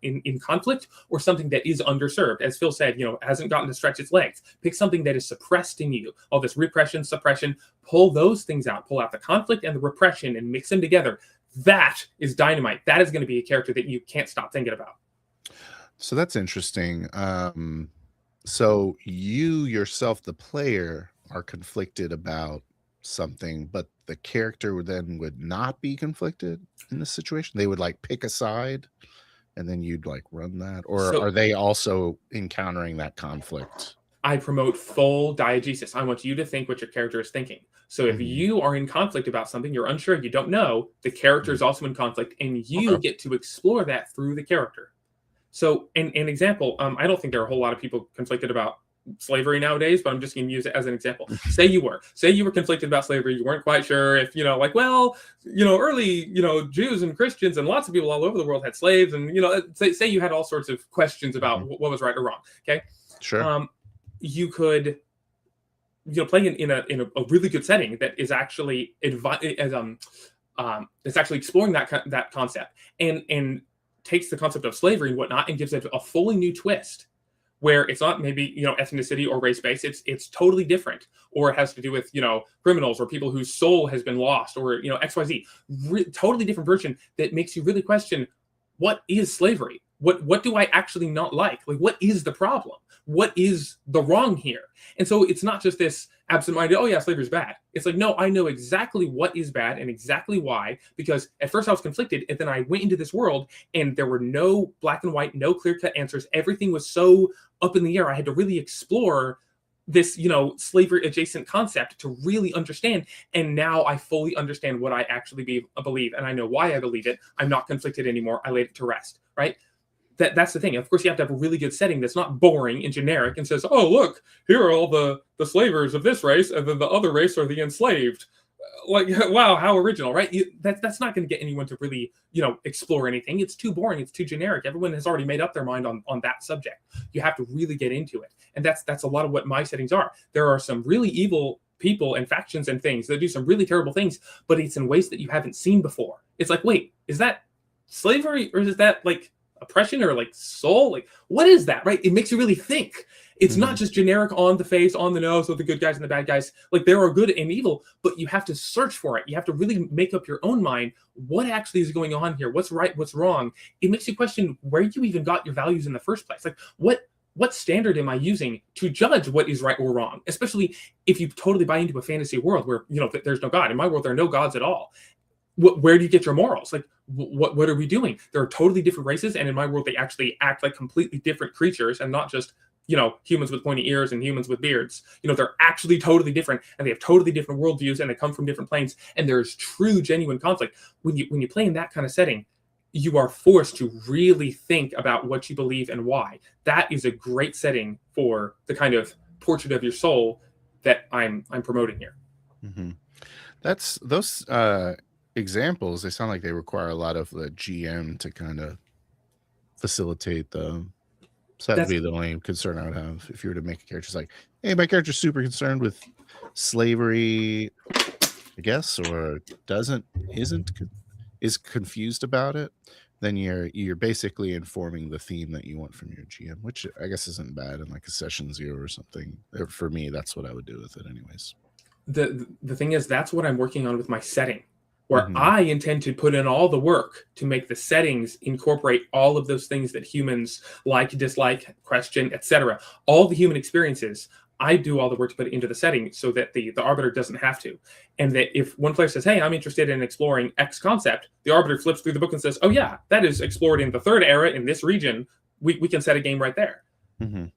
in conflict, or something that is underserved. As Phil said, hasn't gotten to stretch its legs. Pick something that is suppressed in you. All this repression, suppression, pull those things out. Pull out the conflict and the repression and mix them together. That is dynamite. That is going to be a character that you can't stop thinking about. So that's interesting. So you yourself, the player, are conflicted about something, but the character would not be conflicted in this situation. They would like pick a side, and then you'd like run that, or are they also encountering that conflict? I promote full diegesis. I want you to think what your character is thinking. So if you are in conflict about something, you're unsure, you don't know, the character is also in conflict, and you get to explore that through the character. So, an example, I don't think there are a whole lot of people conflicted about slavery nowadays, but I'm just going to use it as an example. Say you were conflicted about slavery. You weren't quite sure if, early, Jews and Christians and lots of people all over the world had slaves. And, say you had all sorts of questions about what was right or wrong. Okay. Sure. You could, play in a really good setting that is actually that's actually exploring that concept and takes the concept of slavery and whatnot and gives it a fully new twist, where it's not maybe ethnicity or race based. It's totally different, or it has to do with criminals or people whose soul has been lost, or XYZ. Totally different version that makes you really question, what is slavery? What do I actually not like? Like, what is the problem? What is the wrong here? And so it's not just this absent-minded, oh yeah, slavery is bad. It's like, no, I know exactly what is bad and exactly why, because at first I was conflicted, and then I went into this world and there were no black and white, no clear-cut answers. Everything was so up in the air. I had to really explore this, slavery adjacent concept to really understand. And now I fully understand what I actually believe, and I know why I believe it. I'm not conflicted anymore. I laid it to rest, right? That's the thing. Of course, you have to have a really good setting that's not boring and generic and says, oh, look, here are all the slavers of this race, and then the other race are the enslaved. Like, wow, how original, right? That's not going to get anyone to really, explore anything. It's too boring. It's too generic. Everyone has already made up their mind on that subject. You have to really get into it. And that's a lot of what my settings are. There are some really evil people and factions and things that do some really terrible things, but it's in ways that you haven't seen before. It's like, wait, is that slavery, or is that like oppression, or like soul? Like, what is that, right? It makes you really think. It's not just generic on the face, on the nose, of the good guys and the bad guys. Like, there are good and evil, but you have to search for it. You have to really make up your own mind. What actually is going on here? What's right? What's wrong? It makes you question where you even got your values in the first place. Like, what standard am I using to judge what is right or wrong? Especially if you totally buy into a fantasy world where, there's no God. In my world, there are no gods at all. Where do you get your morals? Like, what are we doing? There are totally different races, and in my world, they actually act like completely different creatures, and not just humans with pointy ears and humans with beards. They're actually totally different, and they have totally different worldviews, and they come from different planes, and there's true, genuine conflict. When you play in that kind of setting, you are forced to really think about what you believe and why. That is a great setting for the kind of portrait of your soul that I'm promoting here. Mm-hmm. That's those examples. They sound like they require a lot of the GM to kind of facilitate the So that would That's be the only concern I would have if you were to make a character. It's like, hey, my character's super concerned with slavery, I guess, or is confused about it. Then you're basically informing the theme that you want from your GM, which I guess isn't bad in like a session 0 or something. For me, that's what I would do with it, anyways. the thing is, that's what I'm working on with my setting, where Mhm. I intend to put in all the work to make the settings incorporate all of those things that humans like, dislike, question, etc. All the human experiences. I do all the work to put it into the setting so that the arbiter doesn't have to. And that if one player says, hey, I'm interested in exploring X concept, the arbiter flips through the book and says, oh, yeah, that is explored in the third era in this region. We can set a game right there. Mhm.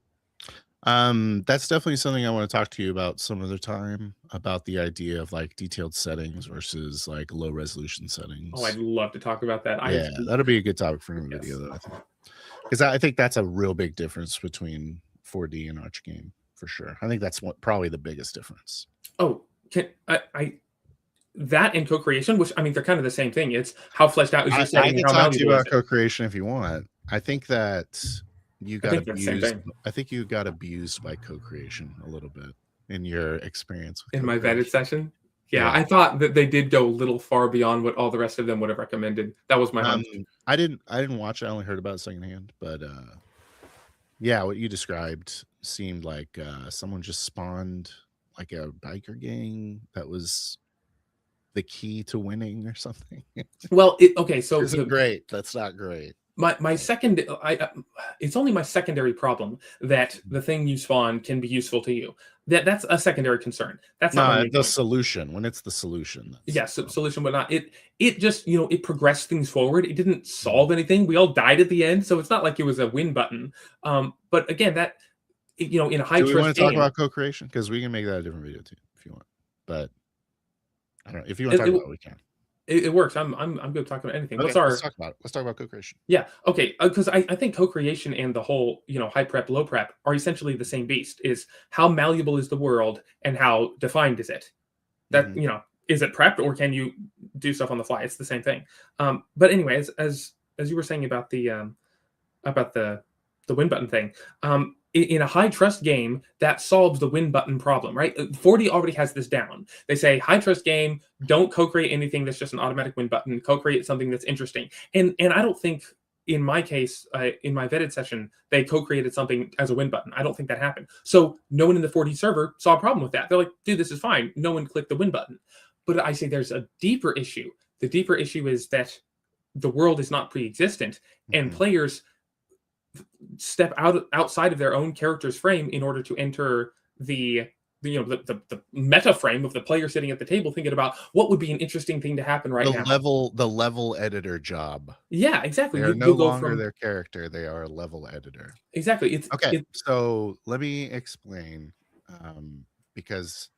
That's definitely something I want to talk to you about some other time, about the idea of like detailed settings versus like low resolution Oh, I'd settings. love to talk about that. Yeah, that'll be a good topic for another Yes. video, though, I think. Because I think that's a real big difference between 4D and Arch game for sure. I think that's probably the biggest difference. Oh, I that and co-creation, which I mean, they're kind of the same thing. It's how fleshed out is your I setting and can how talk to you malleable is about it. co-creation if you want. I think that you I got think that's the same abused. thing. I think you got abused by co-creation a little bit in your experience with In my vetted co-creation. session. Yeah, Yeah. I thought that they did go a little far beyond what all the rest of them would have recommended. That was my hunch. I didn't watch it. I only heard about it secondhand, but yeah, what you described seemed like someone just spawned like a biker gang that was the key to winning or something. Well, okay, so Isn't great. That's not great. my second, it's only my secondary problem that the thing you spawn can be useful to you. That's a secondary concern. That's not my No, main the point. solution. When it's the solution, that's Yes, solution, but not it just it progressed things forward. It didn't solve anything. We all died at the end, so it's not like it was a win button. But again, that in a high Do we want trust to talk game, about co-creation? Because we can make that a different video too, if you want. But I don't know. If you want to it, talk it, about it, we can. it works. I'm good talking about anything. What's Okay, let's our talk about it. Let's talk about co-creation. Yeah, okay, because I think co-creation and the whole high prep low prep are essentially the same beast. Is how malleable is the world and how defined is it? That Mhm. Is it prepped or can you do stuff on the fly? It's the same thing. But anyways, as you were saying about the win button thing, in a high trust game that solves the win button problem, right? 4D already has this down. They say high trust game, don't co-create anything that's just an automatic win button. Co-create something that's interesting. And I don't think in my case, in my vetted session, they co-created something as a win button. I don't think that happened. So no one in the 4D server saw a problem with that. They're like, dude, this is fine. No one clicked the win button. But I say there's a deeper issue. The deeper issue is that the world is not pre-existent, and Mhm. players step outside of their own character's frame in order to enter the meta frame of the player sitting at the table thinking about what would be an interesting thing to happen right now. The level editor job. Yeah, exactly. They are no You'll go longer from their character. They are a level editor. exactly. Okay, so let me explain, because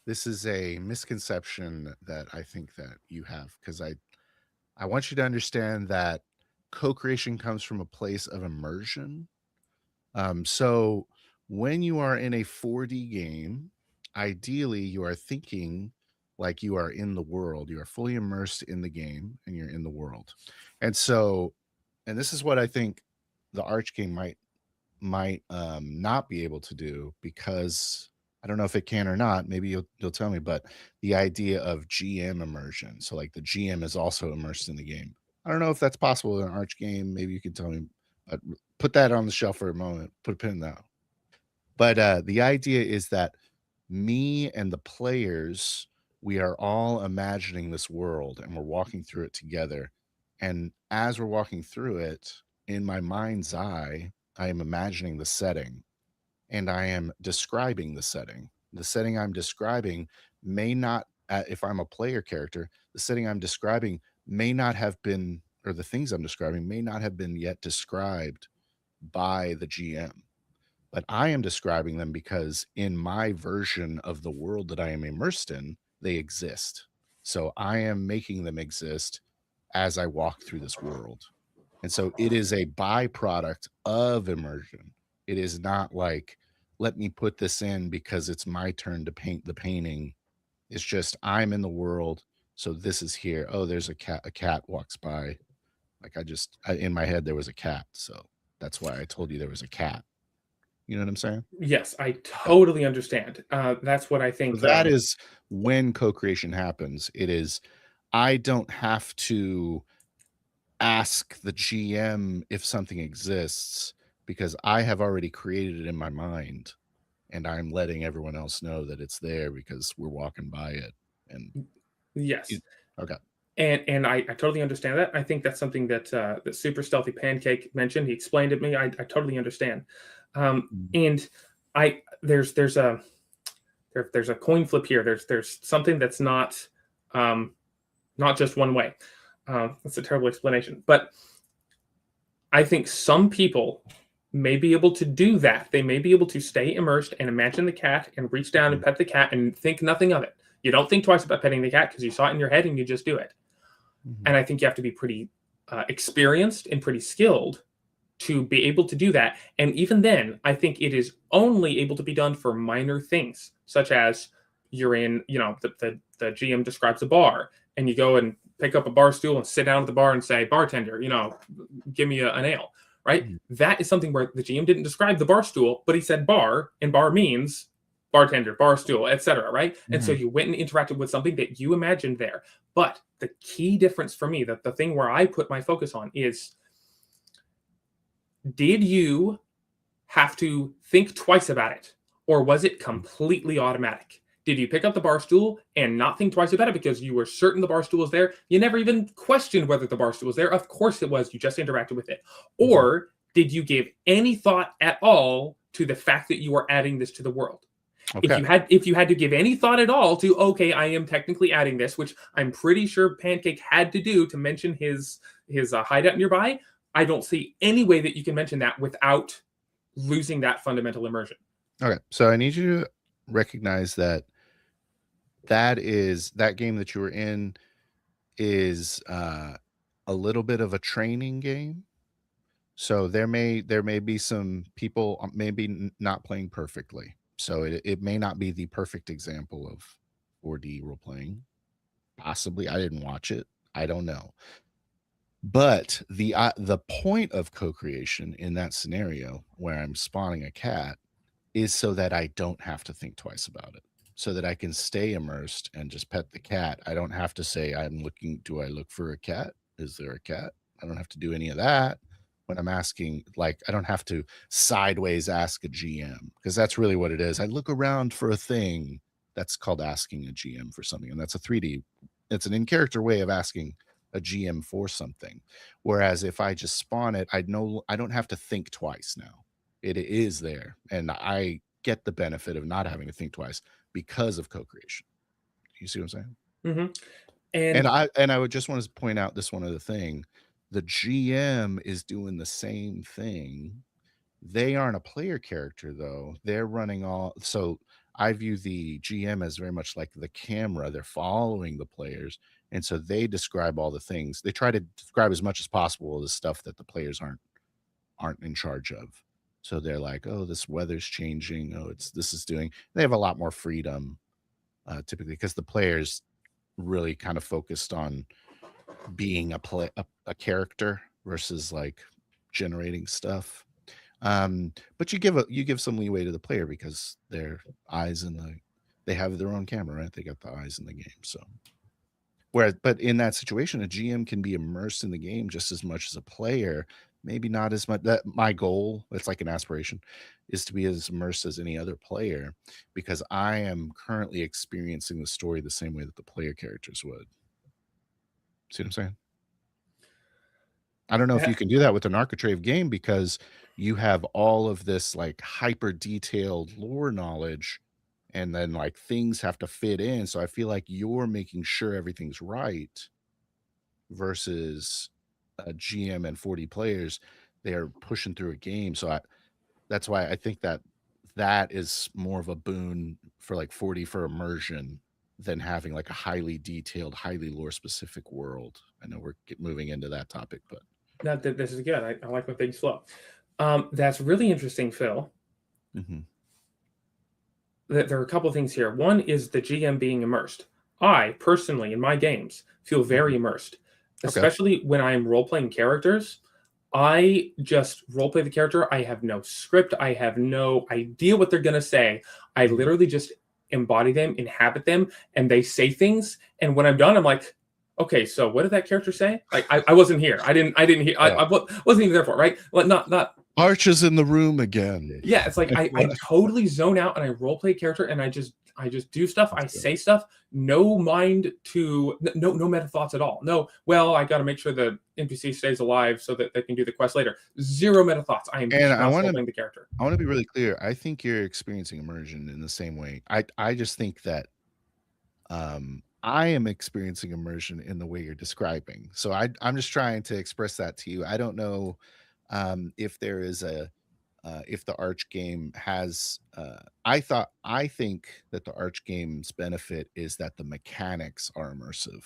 this is a misconception that I think that you have, because I want you to understand that co-creation comes from a place of immersion. So when you are in a 4D game, ideally you are thinking like you are in the world. You are fully immersed in the game and you're in the world. And so, and this is what I think the Arch game might not be able to do, because I don't know if it can or not. Maybe you'll tell me, but the idea of GM immersion. So like the GM is also immersed in the game. I don't know if that's possible in an Arch game. Maybe you can tell me. But put that on the shelf for a moment. Put a pin in that. But the idea is that me and the players, we are all imagining this world and we're walking through it together. And as we're walking through it, in my mind's eye, I am imagining the setting and I am describing the setting. The setting I'm describing may not, if I'm a player character, the setting I'm describing may not have been, or the things I'm describing may not have been yet described by the GM, but I am describing them because in my version of the world that I am immersed in, they exist. So I am making them exist as I walk through this world. And so it is a byproduct of immersion. It is not like, let me put this in because it's my turn to paint the painting. It's just I'm in the world. So this is here. Oh, there's a cat. A cat walks by. Like in my head, there was a cat. So That's why I told you there was a cat. You know what I'm saying? Yes, I totally understand. That's what I So think. that is when co-creation happens. It is, I don't have to ask the GM if something exists because I have already created it in my mind, and I'm letting everyone else know that it's there because we're walking by it. And Yes. okay. And I totally understand that. I think that's something that Super Stealthy Pancake mentioned. He explained it to me. I totally understand. And there's a coin flip here. There's something that's not just one way. That's a terrible explanation, but I think some people may be able to do that. They may be able to stay immersed and imagine the cat and reach down and pet the cat and think nothing of it. You don't think twice about petting the cat because you saw it in your head and you just do it. And I think you have to be pretty experienced and pretty skilled to be able to do that. And even then, I think it is only able to be done for minor things, such as you're in, the GM describes a bar, and you go and pick up a bar stool and sit down at the bar and say, bartender, give me an ale, right? That is something where the GM didn't describe the bar stool, but he said bar, and bar means bartender, bar stool, etc., right? And so you went and interacted with something that you imagined there. But the key difference for me, that the thing where I put my focus on is, did you have to think twice about it? Or was it completely automatic? Did you pick up the bar stool and not think twice about it because you were certain the bar stool was there? You never even questioned whether the bar stool was there. Of course it was. You just interacted with it. Or did you give any thought at all to the fact that you were adding this to the world? Okay. If you had to give any thought at all to, okay, I am technically adding this, which I'm pretty sure Pancake had to do to mention his hideout nearby, I don't see any way that you can mention that without losing that fundamental immersion. Okay, so I need you to recognize that that game that you were in is a little bit of a training game. So there may be some people maybe not playing perfectly. So it may not be the perfect example of 4D role playing. Possibly, I didn't watch it. I don't know. But the point of co-creation in that scenario where I'm spawning a cat is so that I don't have to think twice about it. So that I can stay immersed and just pet the cat. I don't have to say, do I look for a cat? Is there a cat? I don't have to do any of that when I'm asking, like, I don't have to sideways ask a GM, because that's really what it is. I look around for a thing. That's called asking a GM for something. And that's a 3D, it's an in-character way of asking a GM for something. Whereas if I just spawn it, I don't have to think twice now. It is there. And I get the benefit of not having to think twice because of co-creation. You see what I'm saying? And I would just want to point out this one other thing. The GM is doing the same thing. They aren't a player character though. They're running so I view the GM as very much like the camera. They're following the players. And so they describe all the things. They try to describe as much as possible the stuff that the players aren't in charge of. So they're like, oh, this weather's changing. Oh, this is doing. They have a lot more freedom typically because the players really kind of focused on being a character versus like generating stuff. But you give some leeway to the player because their eyes they have their own camera, right? They got the eyes in the game. So but in that situation, a GM can be immersed in the game just as much as a player. Maybe not as much. That my goal, it's like an aspiration, is to be as immersed as any other player because I am currently experiencing the story the same way that the player characters would. See what I'm saying? I don't know if you can do that with an Architrave game because you have all of this like hyper detailed lore knowledge and then like things have to fit in. So I feel like you're making sure everything's right versus a GM and 40 players. They're pushing through a game. So that's why I think that is more of a boon for like 40 for immersion than having like a highly detailed, highly lore specific world. I know we're moving into that topic, but this is good. I like when things flow. That's really interesting, Phil. There are a couple of things here. One is the GM being immersed. I personally, in my games, feel very immersed, especially when I am role-playing characters. I just roleplay the character. I have no script. I have no idea what they're gonna say. I literally just embody them, inhabit them, and they say things. And when I'm done, I'm like, okay, so what did that character say? Like, I wasn't here. I didn't hear. I wasn't even there for it, right? Like, not. Arch is in the room again. Yeah, it's like I totally zone out and I roleplay character and I just do stuff. I say stuff. No mind to no meta thoughts at all. No, well, I got to make sure the NPC stays alive so that they can do the quest later. Zero meta thoughts. I am just roleplaying the character. I want to be really clear. I think you're experiencing immersion in the same way. I just think that I am experiencing immersion in the way you're describing. So I'm just trying to express that to you. I don't know if there is if the Arch game has I think that the Arch game's benefit is that the mechanics are immersive.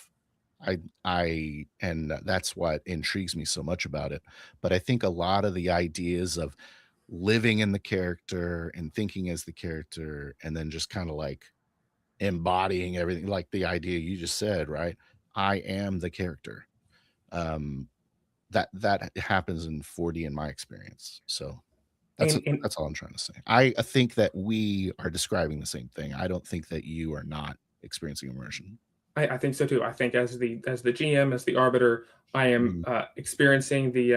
And that's what intrigues me so much about it. But I think a lot of the ideas of living in the character and thinking as the character and then just kind of like embodying everything, like the idea you just said, right? I am the character. That happens in 4D in my experience. So that's all I'm trying to say. I think that we are describing the same thing. I don't think that you are not experiencing immersion. I think so too. I think as the GM, as the arbiter, I am experiencing the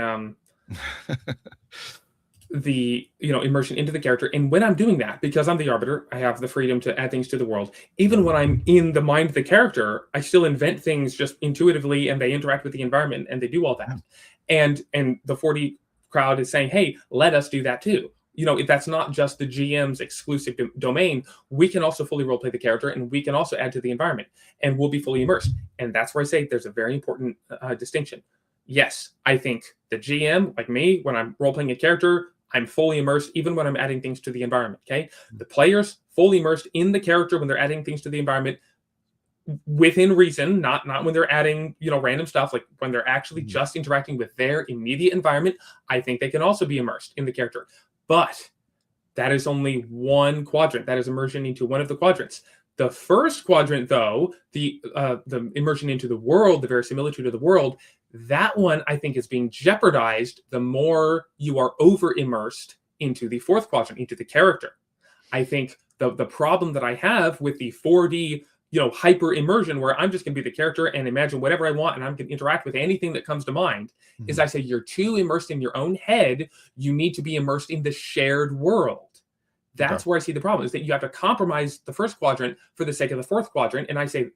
immersion into the character. And when I'm doing that, because I'm the arbiter, I have the freedom to add things to the world. Even when I'm in the mind of the character, I still invent things just intuitively, and they interact with the environment and they do all that. And the 4D crowd is saying, hey, let us do that too. If that's not just the GM's exclusive domain, we can also fully roleplay the character, and we can also add to the environment, and we'll be fully immersed. And that's where I say there's a very important distinction. Yes, I think the GM, like me, when I'm roleplaying a character, I'm fully immersed, even when I'm adding things to the environment. Okay, the players fully immersed in the character when they're adding things to the environment, within reason, not when they're adding random stuff. Like when they're actually just interacting with their immediate environment, I think they can also be immersed in the character. But that is only one quadrant. That is immersion into one of the quadrants. The first quadrant, though, the immersion into the world, the verisimilitude of the world, that one I think is being jeopardized the more you are over immersed into the fourth quadrant, into the character. I think the problem that I have with the 4D hyper immersion, where I'm just going to be the character and imagine whatever I want, and I'm going to interact with anything that comes to mind, is I say you're too immersed in your own head. You need to be immersed in the shared world. That's where I see the problem, is that you have to compromise the first quadrant for the sake of the fourth quadrant. And I say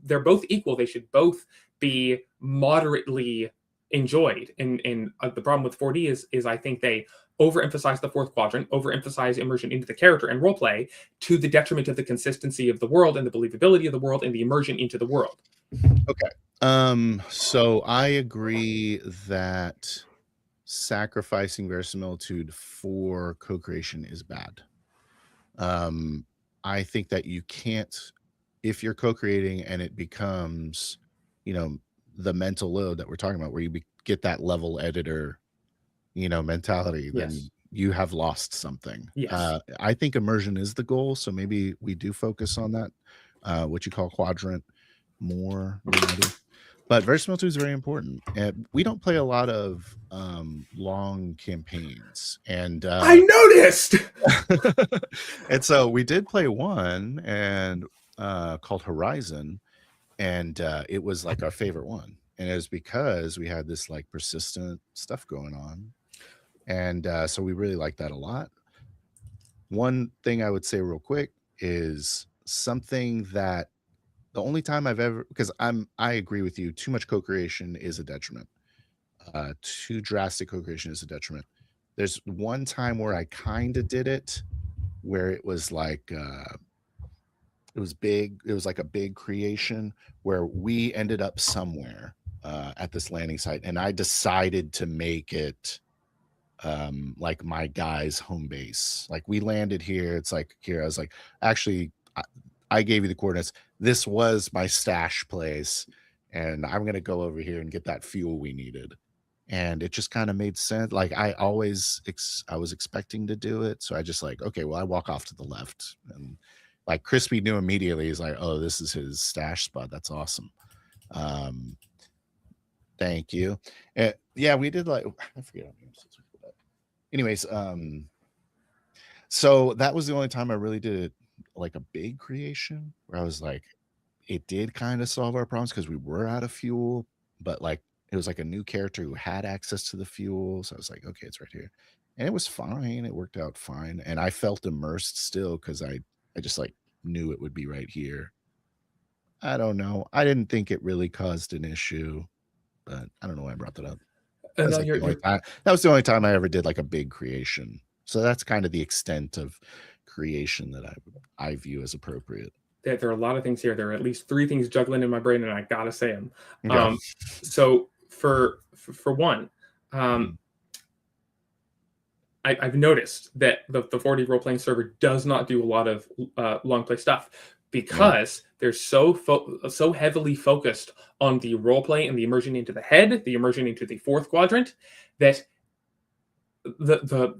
they're both equal. They should both be moderately enjoyed. And the problem with 4D is I think they overemphasize the fourth quadrant, overemphasize immersion into the character and roleplay to the detriment of the consistency of the world and the believability of the world and the immersion into the world. Okay. So I agree that sacrificing verisimilitude for co-creation is bad. I think that you can't, if you're co-creating and it becomes, the mental load that we're talking about, where you get that level editor, mentality, then you have lost something. I think immersion is the goal. So maybe we do focus on that, what you call quadrant more. But verisimilitude is very important. And we don't play a lot of long campaigns. And I noticed. And so we did play one and called Horizon, and it was like our favorite one. And it was because we had this like persistent stuff going on. And so we really like that a lot. One thing I would say real quick is something that the only time I've ever, because I agree with you, too much co-creation is a detriment. Too drastic co-creation is a detriment. There's one time where I kind of did it, where it was like it was big. It was like a big creation where we ended up somewhere at this landing site, and I decided to make it like my guy's home base. Like we landed here. It's like here. I was like, actually, I gave you the coordinates. This was my stash place, and I'm gonna go over here and get that fuel we needed. And it just kind of made sense. Like I was expecting to do it, so I just like, okay, well, I walk off to the left, and like Crispy knew immediately. He's like, oh, this is his stash spot. That's awesome. Thank you. Yeah, we did like I forget. Anyways, so that was the only time I really did like a big creation where I was like, it did kind of solve our problems because we were out of fuel, but like it was like a new character who had access to the fuel. So I was like, okay, it's right here. And it was fine. It worked out fine. And I felt immersed still because I just like knew it would be right here. I don't know. I didn't think it really caused an issue, but I don't know why I brought that up. That was, No, like the only time, that was the only time I ever did like a big creation. So that's kind of the extent of creation that I view as appropriate. There are a lot of things here. There are at least 3 things juggling in my brain, and I gotta say them. Okay. So for one, I've noticed that the 4D role playing server does not do a lot of long play stuff because they're so heavily focused on the role play and the immersion into the head, the immersion into the 4th quadrant, that the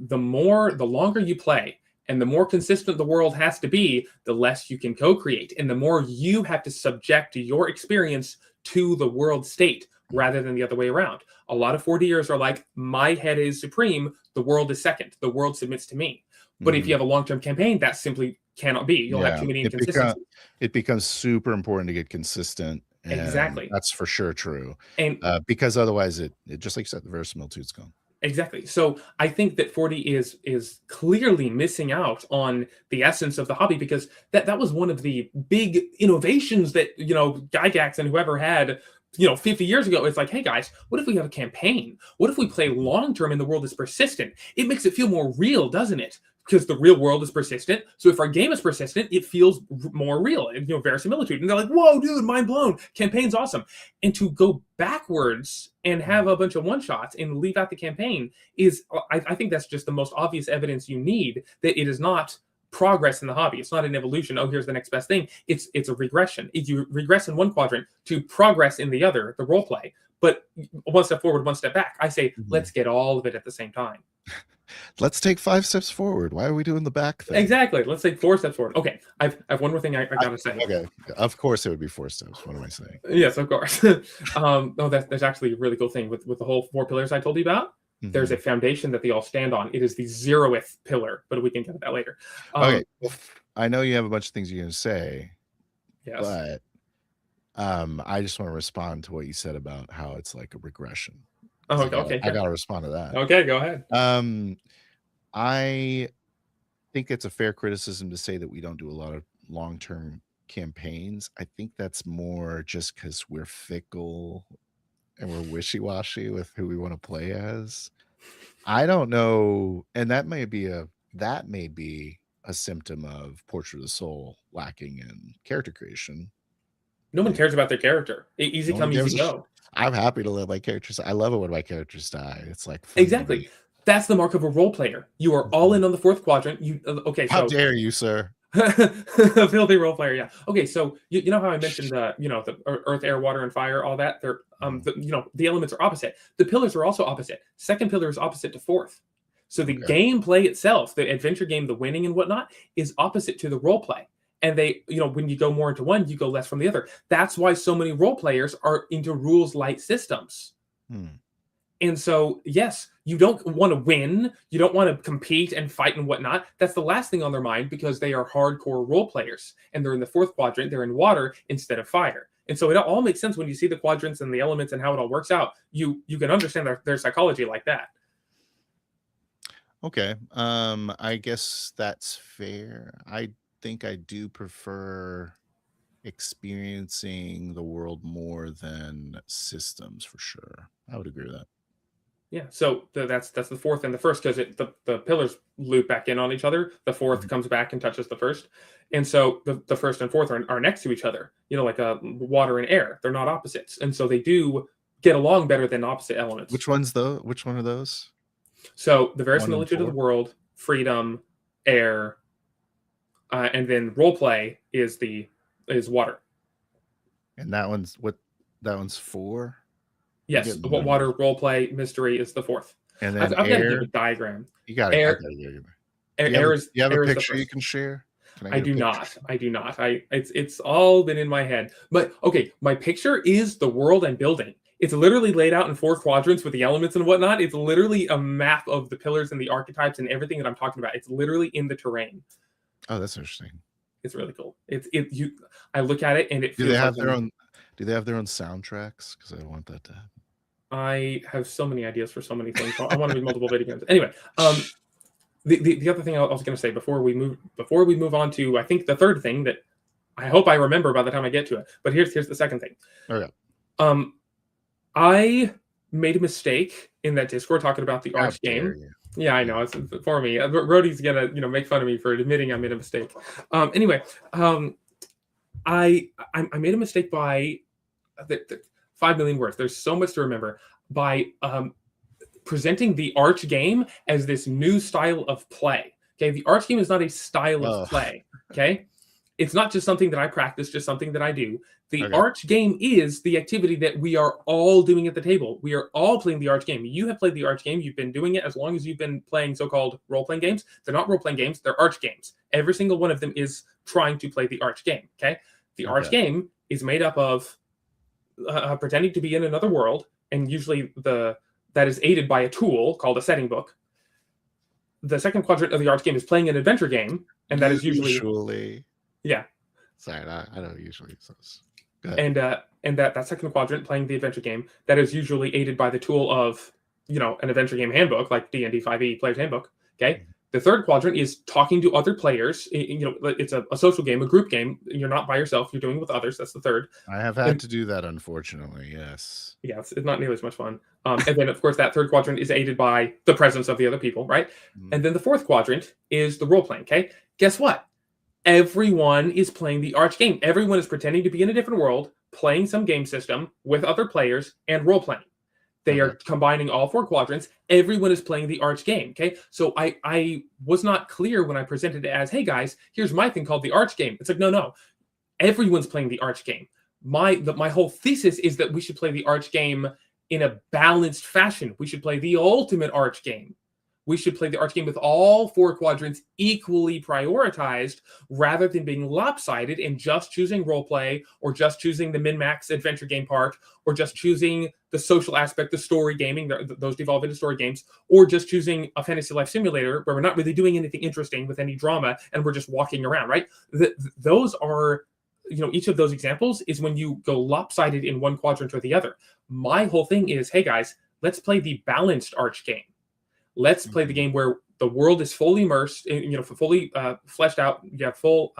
longer you play and the more consistent the world has to be, the less you can co-create, and the more you have to subject your experience to the world state rather than the other way around. A lot of 4Ders are like, my head is supreme, the world is second, the world submits to me. But if you have a long-term campaign, that simply cannot be. You'll have too many inconsistencies. It becomes super important to get consistent. Exactly. That's for sure true. And because otherwise it just like you said, the verisimilitude's gone. Exactly. So I think that 4D is clearly missing out on the essence of the hobby, because that was one of the big innovations that, Gygax and whoever had, 50 years ago. It's like, hey guys, what if we have a campaign? What if we play long term and the world is persistent? It makes it feel more real, doesn't it? Because the real world is persistent. So if our game is persistent, it feels more real, and verisimilitude. And they're like, whoa, dude, mind blown. Campaign's awesome. And to go backwards and have a bunch of one-shots and leave out the campaign is, I think that's just the most obvious evidence you need that it is not progress in the hobby. It's not an evolution. Oh, here's the next best thing. It's a regression. If you regress in one quadrant to progress in the other, the role play, but one step forward, one step back. I say, let's get all of it at the same time. Let's take 5 steps forward. Why are we doing the back thing? Exactly. Let's take 4 steps forward. Okay. I have one more thing I gotta say. Okay. Of course it would be 4 steps. What am I saying? Yes, of course. No, that's actually a really cool thing with the whole 4 pillars I told you about. There's a foundation that they all stand on. It is the 0th pillar, but we can get to that later. Okay. I know you have a bunch of things you're going to say. Yes. But I just want to respond to what you said about how it's like a regression. Oh, okay. I got to respond to that. Okay, go ahead. I think it's a fair criticism to say that we don't do a lot of long-term campaigns. I think that's more just because we're fickle and we're wishy-washy with who we want to play as. I don't know, and that may be a symptom of Portrait of the Soul lacking in character creation. No one cares about their character. Easy come, easy go. I'm happy to let my characters. I love it when my characters die. It's like exactly. That's the mark of a role player. You are all in on the 4th quadrant. How dare you, sir? A filthy role player. Yeah. Okay. So you know how I mentioned the earth, air, water, and fire. All that. They're the elements are opposite. The pillars are also opposite. 2nd pillar is opposite to 4th. So the gameplay itself, the adventure game, the winning and whatnot, is opposite to the role play. And they, when you go more into one, you go less from the other. That's why so many role players are into rules light systems. And so, yes, you don't want to win. You don't want to compete and fight and whatnot. That's the last thing on their mind, because they are hardcore role players. And they're in the 4th quadrant. They're in water instead of fire. And so it all makes sense when you see the quadrants and the elements and how it all works out. You can understand their psychology like that. Okay. I guess that's fair. I think I do prefer experiencing the world more than systems, for sure. I would agree with that. Yeah, so that's the 4th and the 1st, because the pillars loop back in on each other. The 4th comes back and touches the 1st, and so the 1st and 4th are next to each other. Like water and air. They're not opposites, and so they do get along better than opposite elements. Which one are those? So the verisimilitude of the world, freedom, air, and then role play is water. And that one's 4. Yes, water, role play, mystery is the 4th. And then I've got to give a diagram. You got air. Air is. You have a picture you can share? I do not. It's all been in my head. But okay, my picture is the world I'm building. It's literally laid out in 4 quadrants with the elements and whatnot. It's literally a map of the pillars and the archetypes and everything that I'm talking about. It's literally in the terrain. Oh, that's interesting. It's really cool. I look at it and it feels. Do they have their own? Do they have their own soundtracks? Because I want that to happen. I have so many ideas for so many things. I want to make multiple video games. Anyway, the other thing I was going to say before we move on to, I think, the third thing that I hope I remember by the time I get to it. But here's the second thing. Okay. I made a mistake in that Discord talking about the Arch game. Yeah, I know. It's for me. Rhodey's gonna make fun of me for admitting I made a mistake. Anyway, I made a mistake by the 5 million words. There's so much to remember by presenting the Arch game as this new style of play. Okay, the Arch game is not a style of play. Okay, it's not just something that I practice, just something that I do. The Arch game is the activity that we are all doing at the table. We are all playing the Arch game. You have played the Arch game. You've been doing it as long as you've been playing so-called role-playing games. They're not role-playing games. They're Arch games. Every single one of them is trying to play the Arch game. Okay, the Arch game is made up of pretending to be in another world, and usually that is aided by a tool called a setting book. The second quadrant of the Arch game is playing an adventure game, and that is usually yeah. Sorry, I don't usually. So and that second quadrant, playing the adventure game, that is usually aided by the tool of an adventure game handbook like D&D 5e Player's Handbook. Okay. The third quadrant is talking to other players. It's a social game, a group game. You're not by yourself. You're doing it with others. That's the third. I have had to do that, unfortunately. Yes. Yeah, it's not nearly as much fun. And then, of course, that third quadrant is aided by the presence of the other people, right? And then the fourth quadrant is the role playing. Okay. Guess what? Everyone is playing the Arch game. Everyone is pretending to be in a different world, playing some game system with other players, and role playing. They are combining all 4 quadrants. Everyone is playing the Arch game. Okay, so I was not clear when I presented it as, hey guys, here's my thing called the Arch game. It's like, no, everyone's playing the Arch game. My whole thesis is that we should play the Arch game in a balanced fashion. We should play the ultimate Arch game. We should play the Arch game with all 4 quadrants equally prioritized, rather than being lopsided and just choosing roleplay, or just choosing the min-max adventure game part, or just choosing the social aspect, the story gaming, those devolve into story games, or just choosing a fantasy life simulator where we're not really doing anything interesting with any drama and we're just walking around, right? Those are, each of those examples is when you go lopsided in one quadrant or the other. My whole thing is, hey guys, let's play the balanced Arch game. Let's play the game where the world is fully immersed, fully fleshed out. You have full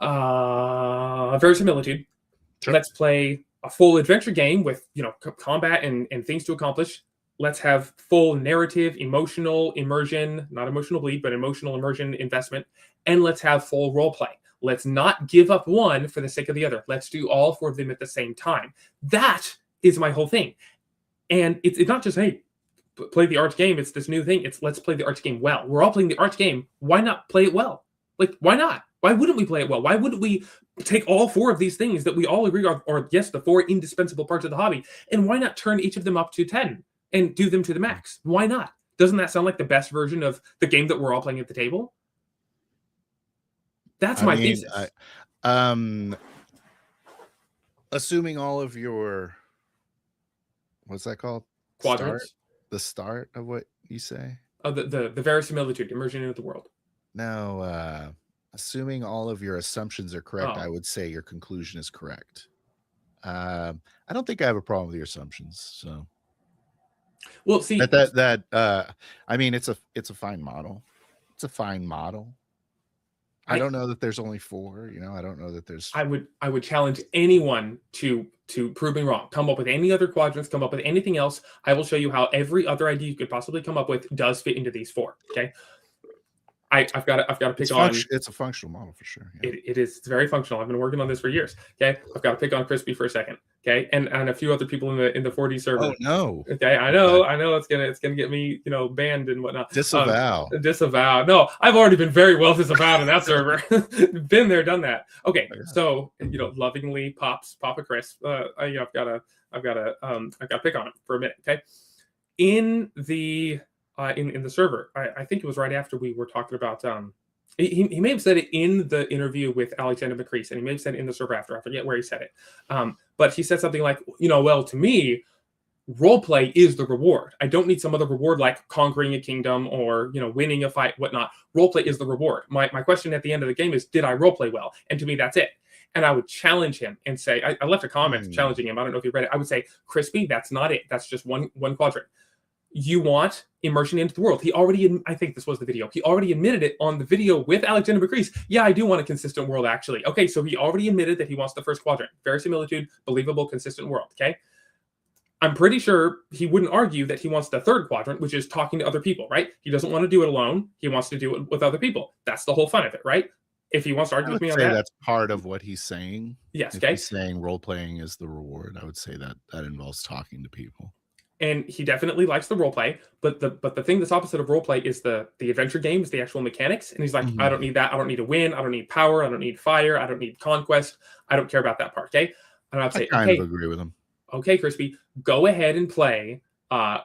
verisimilitude. Sure. Let's play a full adventure game with combat and things to accomplish. Let's have full narrative, emotional immersion, not emotional bleed, but emotional immersion investment. And let's have full role play. Let's not give up one for the sake of the other. Let's do all 4 of them at the same time. That is my whole thing. And it's not just, hey, play the Arch game. It's this new thing. It's let's play the Arch game well. We're all playing the Arch game. Why not play it well? Like, why not? Why wouldn't we play it well? Why wouldn't we take all 4 of these things that we all agree are yes, the 4 indispensable parts of the hobby, and why not turn each of them up to 10 and do them to the max? Why not? Doesn't that sound like the best version of the game that we're all playing at the table? That's my thesis. Assuming all of your, what's that called? Quadrants. The start of what you say? Oh, the verisimilitude, immersion into the world. No, assuming all of your assumptions are correct, I would say your conclusion is correct. I don't think I have a problem with your assumptions. So, well, see I mean, it's a fine model. It's a fine model. I don't know that there's only 4. I don't know that there's. I would challenge anyone to prove me wrong. Come up with any other quadrants. Come up with anything else. I will show you how every other idea you could possibly come up with does fit into these 4. Okay. I've got to pick on. It's a functional model for sure. Yeah. It is. It's very functional. I've been working on this for years. Okay. I've got to pick on Crispy for a second. Okay. And a few other people in the 4D server. Oh no. Okay. I know it's gonna get me banned and whatnot. Disavow. Disavow. No, I've already been very well disavowed in that server. Been there, done that. Okay. So lovingly Papa Chris. I've got to pick on him for a minute. Okay. In the server, I think it was right after we were talking about he may have said it in the interview with Alexander McCrease, and he may have said it in the server after. I forget where he said it. But he said something like, well, to me, role play is the reward. I don't need some other reward like conquering a kingdom or winning a fight, whatnot. Role play is the reward. My question at the end of the game is, did I role play well? And to me, that's it. And I would challenge him and say, I left a comment challenging him. I don't know if you read it. I would say, Crispy, that's not it. That's just one quadrant. You want immersion into the world. I think this was the video. He already admitted it on the video with Alexander McCrease. Yeah, I do want a consistent world, actually. Okay, so he already admitted that he wants the first quadrant. Verisimilitude, believable, consistent world, okay? I'm pretty sure he wouldn't argue that he wants the third quadrant, which is talking to other people, right? He doesn't want to do it alone. He wants to do it with other people. That's the whole fun of it, right? If he wants to argue with me on that, that's part of what he's saying. Yes, okay. He's saying role playing is the reward. I would say that involves talking to people. And he definitely likes the role play, but the thing that's opposite of role play is the adventure games, the actual mechanics. And he's like, I don't need that. I don't need to win. I don't need power. I don't need fire. I don't need conquest. I don't care about that part. Okay. And I'd say, I kind of agree with him. Okay, Crispy, go ahead and play, a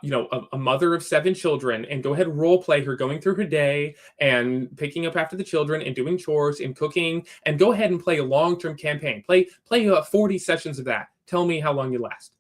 mother of 7 children, and go ahead and role play her going through her day and picking up after the children and doing chores and cooking, and go ahead and play a long-term campaign. Play 40 sessions of that. Tell me how long you last.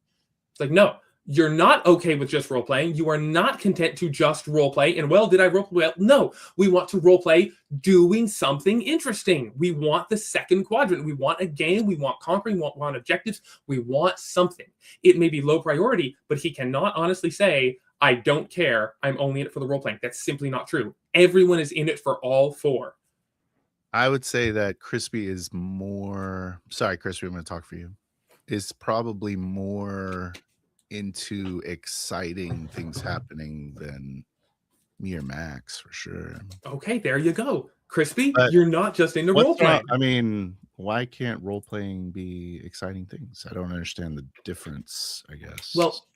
It's like, no, you're not okay with just role playing. You are not content to just role play. And well, did I role play? Well, no, we want to role play doing something interesting. We want the second quadrant. We want a game. We want conquering. We want objectives. We want something. It may be low priority, but he cannot honestly say, I don't care. I'm only in it for the role playing. That's simply not true. Everyone is in it for all 4. I would say that Crispy is more. Sorry, Crispy, I'm going to talk for you. Is probably more into exciting things happening than me or Max, for sure. Okay, there you go. Crispy, you're not just into role playing. I mean, why can't role playing be exciting things? I don't understand the difference, I guess. Well,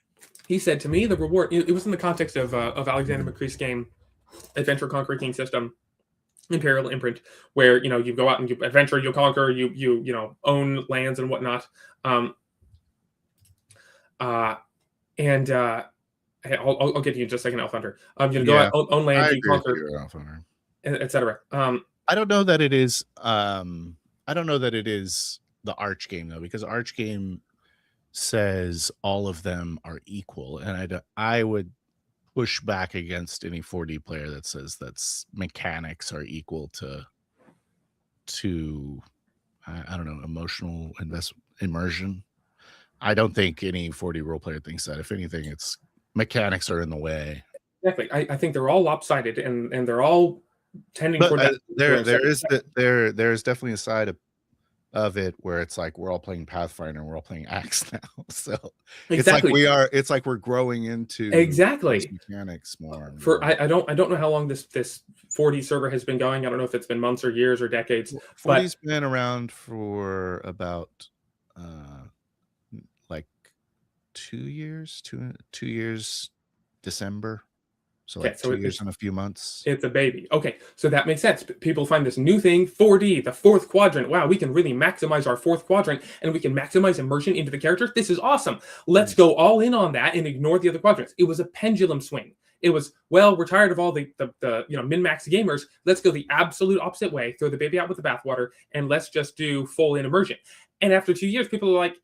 he said to me, the reward, it was in the context of Alexander McCree's game, Adventure Conquer King System, Imperial Imprint, where, you go out and you adventure, you conquer, you own lands and whatnot. I'll get to you in just a second, Elf Hunter. Go out, own land, you conquer, etc. I don't know that it is. I don't know that it is the Arch game though, because Arch game says all of them are equal, and I would push back against any 4D player that says that's mechanics are equal to I don't know, emotional immersion. I don't think any 4D role player thinks that. If anything, it's mechanics are in the way. Exactly. I think they're all lopsided and they're all tending toward that. There's definitely a side of it where it's like we're all playing Pathfinder and we're all playing Axe now. So exactly. it's like we're growing into mechanics more. I don't know how long this 4D server has been going. I don't know if it's been months or years or decades. 4D's been around for about like 2 years, two years December. So like 2 years and a few months. It's a baby. Okay, so that makes sense. People find this new thing, 4D, the 4th quadrant. Wow, we can really maximize our 4th quadrant and we can maximize immersion into the characters. This is awesome. Let's go all in on that and ignore the other quadrants. It was a pendulum swing. It was, well, we're tired of all the min-max gamers. Let's go the absolute opposite way, throw the baby out with the bathwater, and let's just do full-in immersion. And after 2 years, people are like,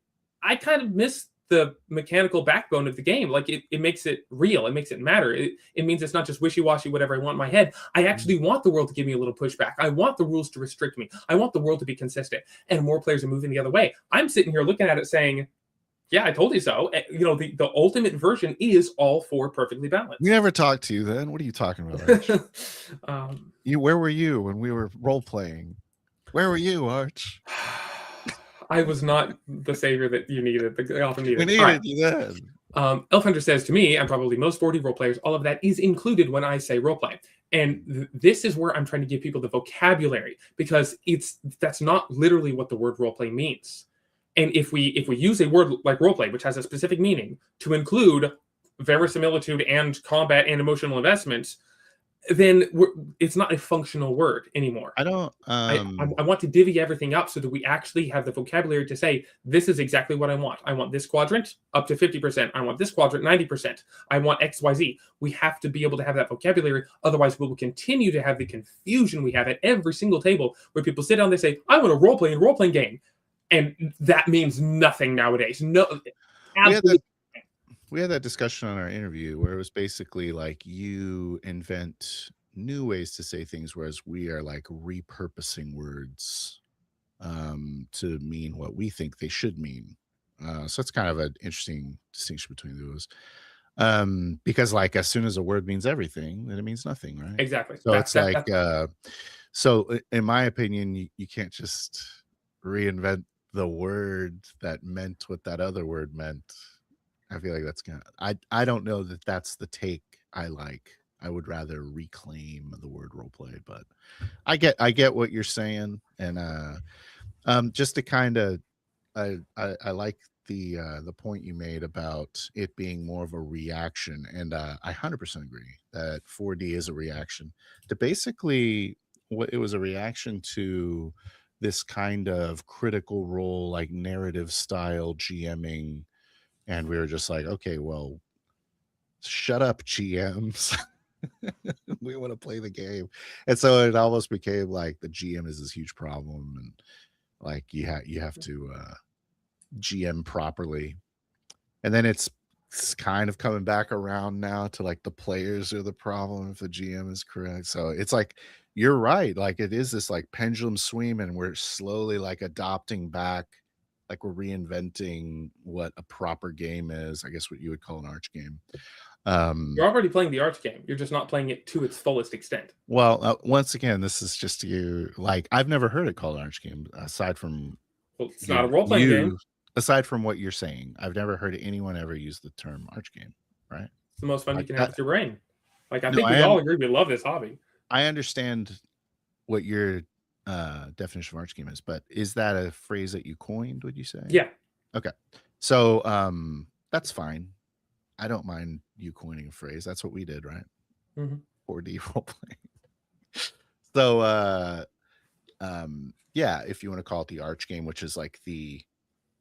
I kind of miss the mechanical backbone of the game. Like it makes it real. It makes it matter. It means it's not just wishy-washy, whatever I want in my head. I actually want the world to give me a little pushback. I want the rules to restrict me. I want the world to be consistent. And more players are moving the other way. I'm sitting here looking at it saying, yeah, I told you so. The ultimate version is all 4 perfectly balanced. We never talked to you then. What are you talking about, Arch? Where were you when we were role-playing? Where were you, Arch? I was not the savior that you needed. The often needed. We needed you then. Elf Hunter says to me, and probably most 4D role players, all of that is included when I say roleplay. And this is where I'm trying to give people the vocabulary, because that's not literally what the word roleplay means. And if we use a word like roleplay, which has a specific meaning, to include verisimilitude and combat and emotional investment, then it's not a functional word anymore. I want to divvy everything up so that we actually have the vocabulary to say, this is exactly what I want. I want this quadrant up to 50%. I want this quadrant 90%. I want XYZ. We have to be able to have that vocabulary. Otherwise, we will continue to have the confusion we have at every single table where people sit down, they say, I want a role-playing game. and that means nothing nowadays. No, We had that absolutely. we had that discussion on our interview where it was basically like you invent new ways to say things, whereas we are like repurposing words to mean what we think they should mean. So it's kind of an interesting distinction between those. Because like as soon as a word means everything, then it means nothing, right? Exactly. So That it's that, like that in my opinion, you can't just reinvent the word that meant what that other word meant. I feel like that's kind of I don't know that that's the take I like. I would rather reclaim the word role play, but I get what you're saying. And just to kind of I like the point you made about it being more of a reaction, and I 100% agree that 4D is a reaction to basically what it was a reaction to this kind of critical role, like narrative style GMing, and we were just like, okay, well, shut up, GMs. We want to play the game, and so it almost became like the GM is this huge problem, and like you have to GM properly. And then it's kind of coming back around now to like the players are the problem if the GM is correct. So it's like you're right. Like it is this like pendulum swing, and we're slowly like adopting back, like we're reinventing what a proper game is. I guess what you would call an arch game. you're already playing the arch game. You're just not playing it to its fullest extent. Well, once again, this is just you. Like I've never heard it called an arch game aside from Well, it's not a you. role playing game. Aside from what you're saying, I've never heard anyone ever use the term arch game. Right? It's the most fun you Like can have with your brain. Like I no, think we all agree we love this hobby. I understand what your definition of arch game is, but is that a phrase that you coined? Would you say? Yeah. Okay, so that's fine. I don't mind you coining a phrase. That's what we did, right? 4D role playing. So yeah, if you want to call it the arch game, which is like the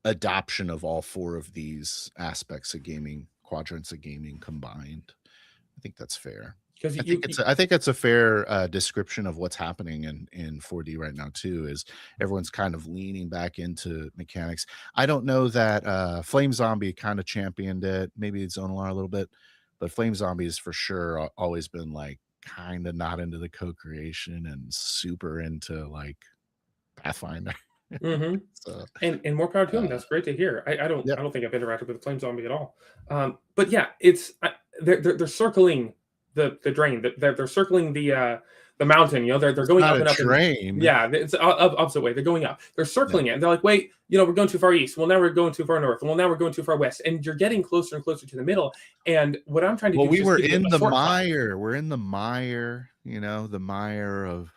adoption of all four of these aspects of gaming, quadrants of gaming combined, I think that's fair. Because I think it's a fair description of what's happening in 4D right now too. Is everyone's kind of leaning back into mechanics. I don't know that Flame Zombie kind of championed it. Maybe it's Zonalar a little bit, but Flame Zombie is for sure always been like kind of not into the co-creation and super into like Pathfinder. So, and more power to them. That's great to hear. I don't think I've interacted with Flame Zombie at all. But yeah, it's they're circling the drain. They're circling the mountain. You know, they're going up and up. Drain. Yeah, it's opposite way. They're going up. They're circling it. And they're like, wait, you know, we're going too far east. Well, now we're going too far north. Well, now we're going too far west. And you're getting closer and closer to the middle. And what I'm trying to do. Well, we were in the mire. We're in the mire. You know, the mire of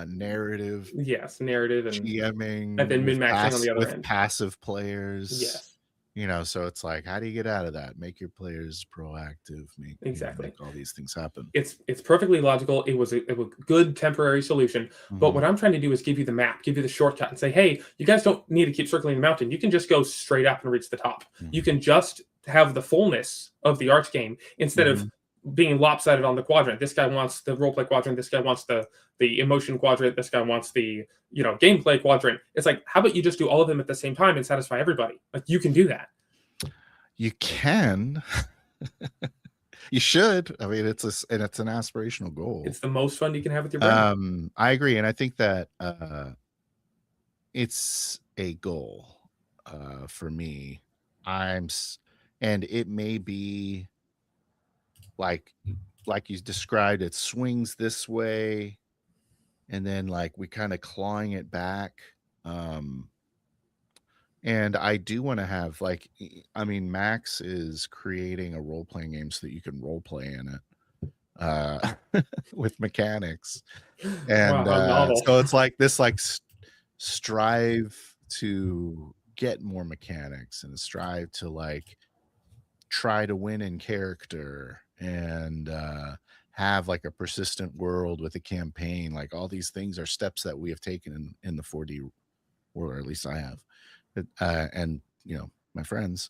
narrative. Yes, narrative and GMing, and then min-maxing on the other end. Passive players. Yes. You know, so it's like, how do you get out of that? Make your players proactive. Exactly. Make all these things happen. It's perfectly logical. It was a good temporary solution. But what I'm trying to do is give you the map, give you the shortcut, and say, hey, you guys don't need to keep circling the mountain. You can just go straight up and reach the top. You can just have the fullness of the arch game instead of being lopsided on the quadrant. This guy wants the roleplay quadrant. This guy wants the emotion quadrant. This guy wants the gameplay quadrant. It's like, how about you just do all of them at the same time and satisfy everybody? Like you can do that. You can. You should. I mean, it's an aspirational goal. It's the most fun you can have with your brain. I agree, and I think that it's a goal for me. And it may be like you described, it swings this way and then like we kind of clawing it back. And I do want to have like, I mean, Max is creating a role-playing game so that you can role play in it with mechanics. And so it's like this like strive to get more mechanics and strive to like try to win in character and have like a persistent world with a campaign. Like all these things are steps that we have taken in the 4D world, or at least I have. And you know, my friends,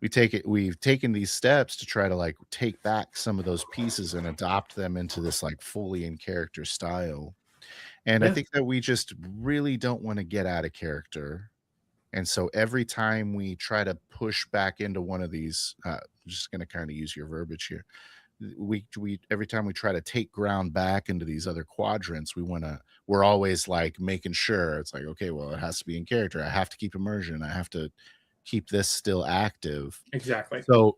we've taken these steps to try to like take back some of those pieces and adopt them into this like fully in character style. And I think that we just really don't want to get out of character And so every time we try to push back into one of these, just going to kind of use your verbiage here, we every time we try to take ground back into these other quadrants, we're always like making sure it's like, okay, well, it has to be in character. I have to keep immersion. I have to keep this still active. Exactly. So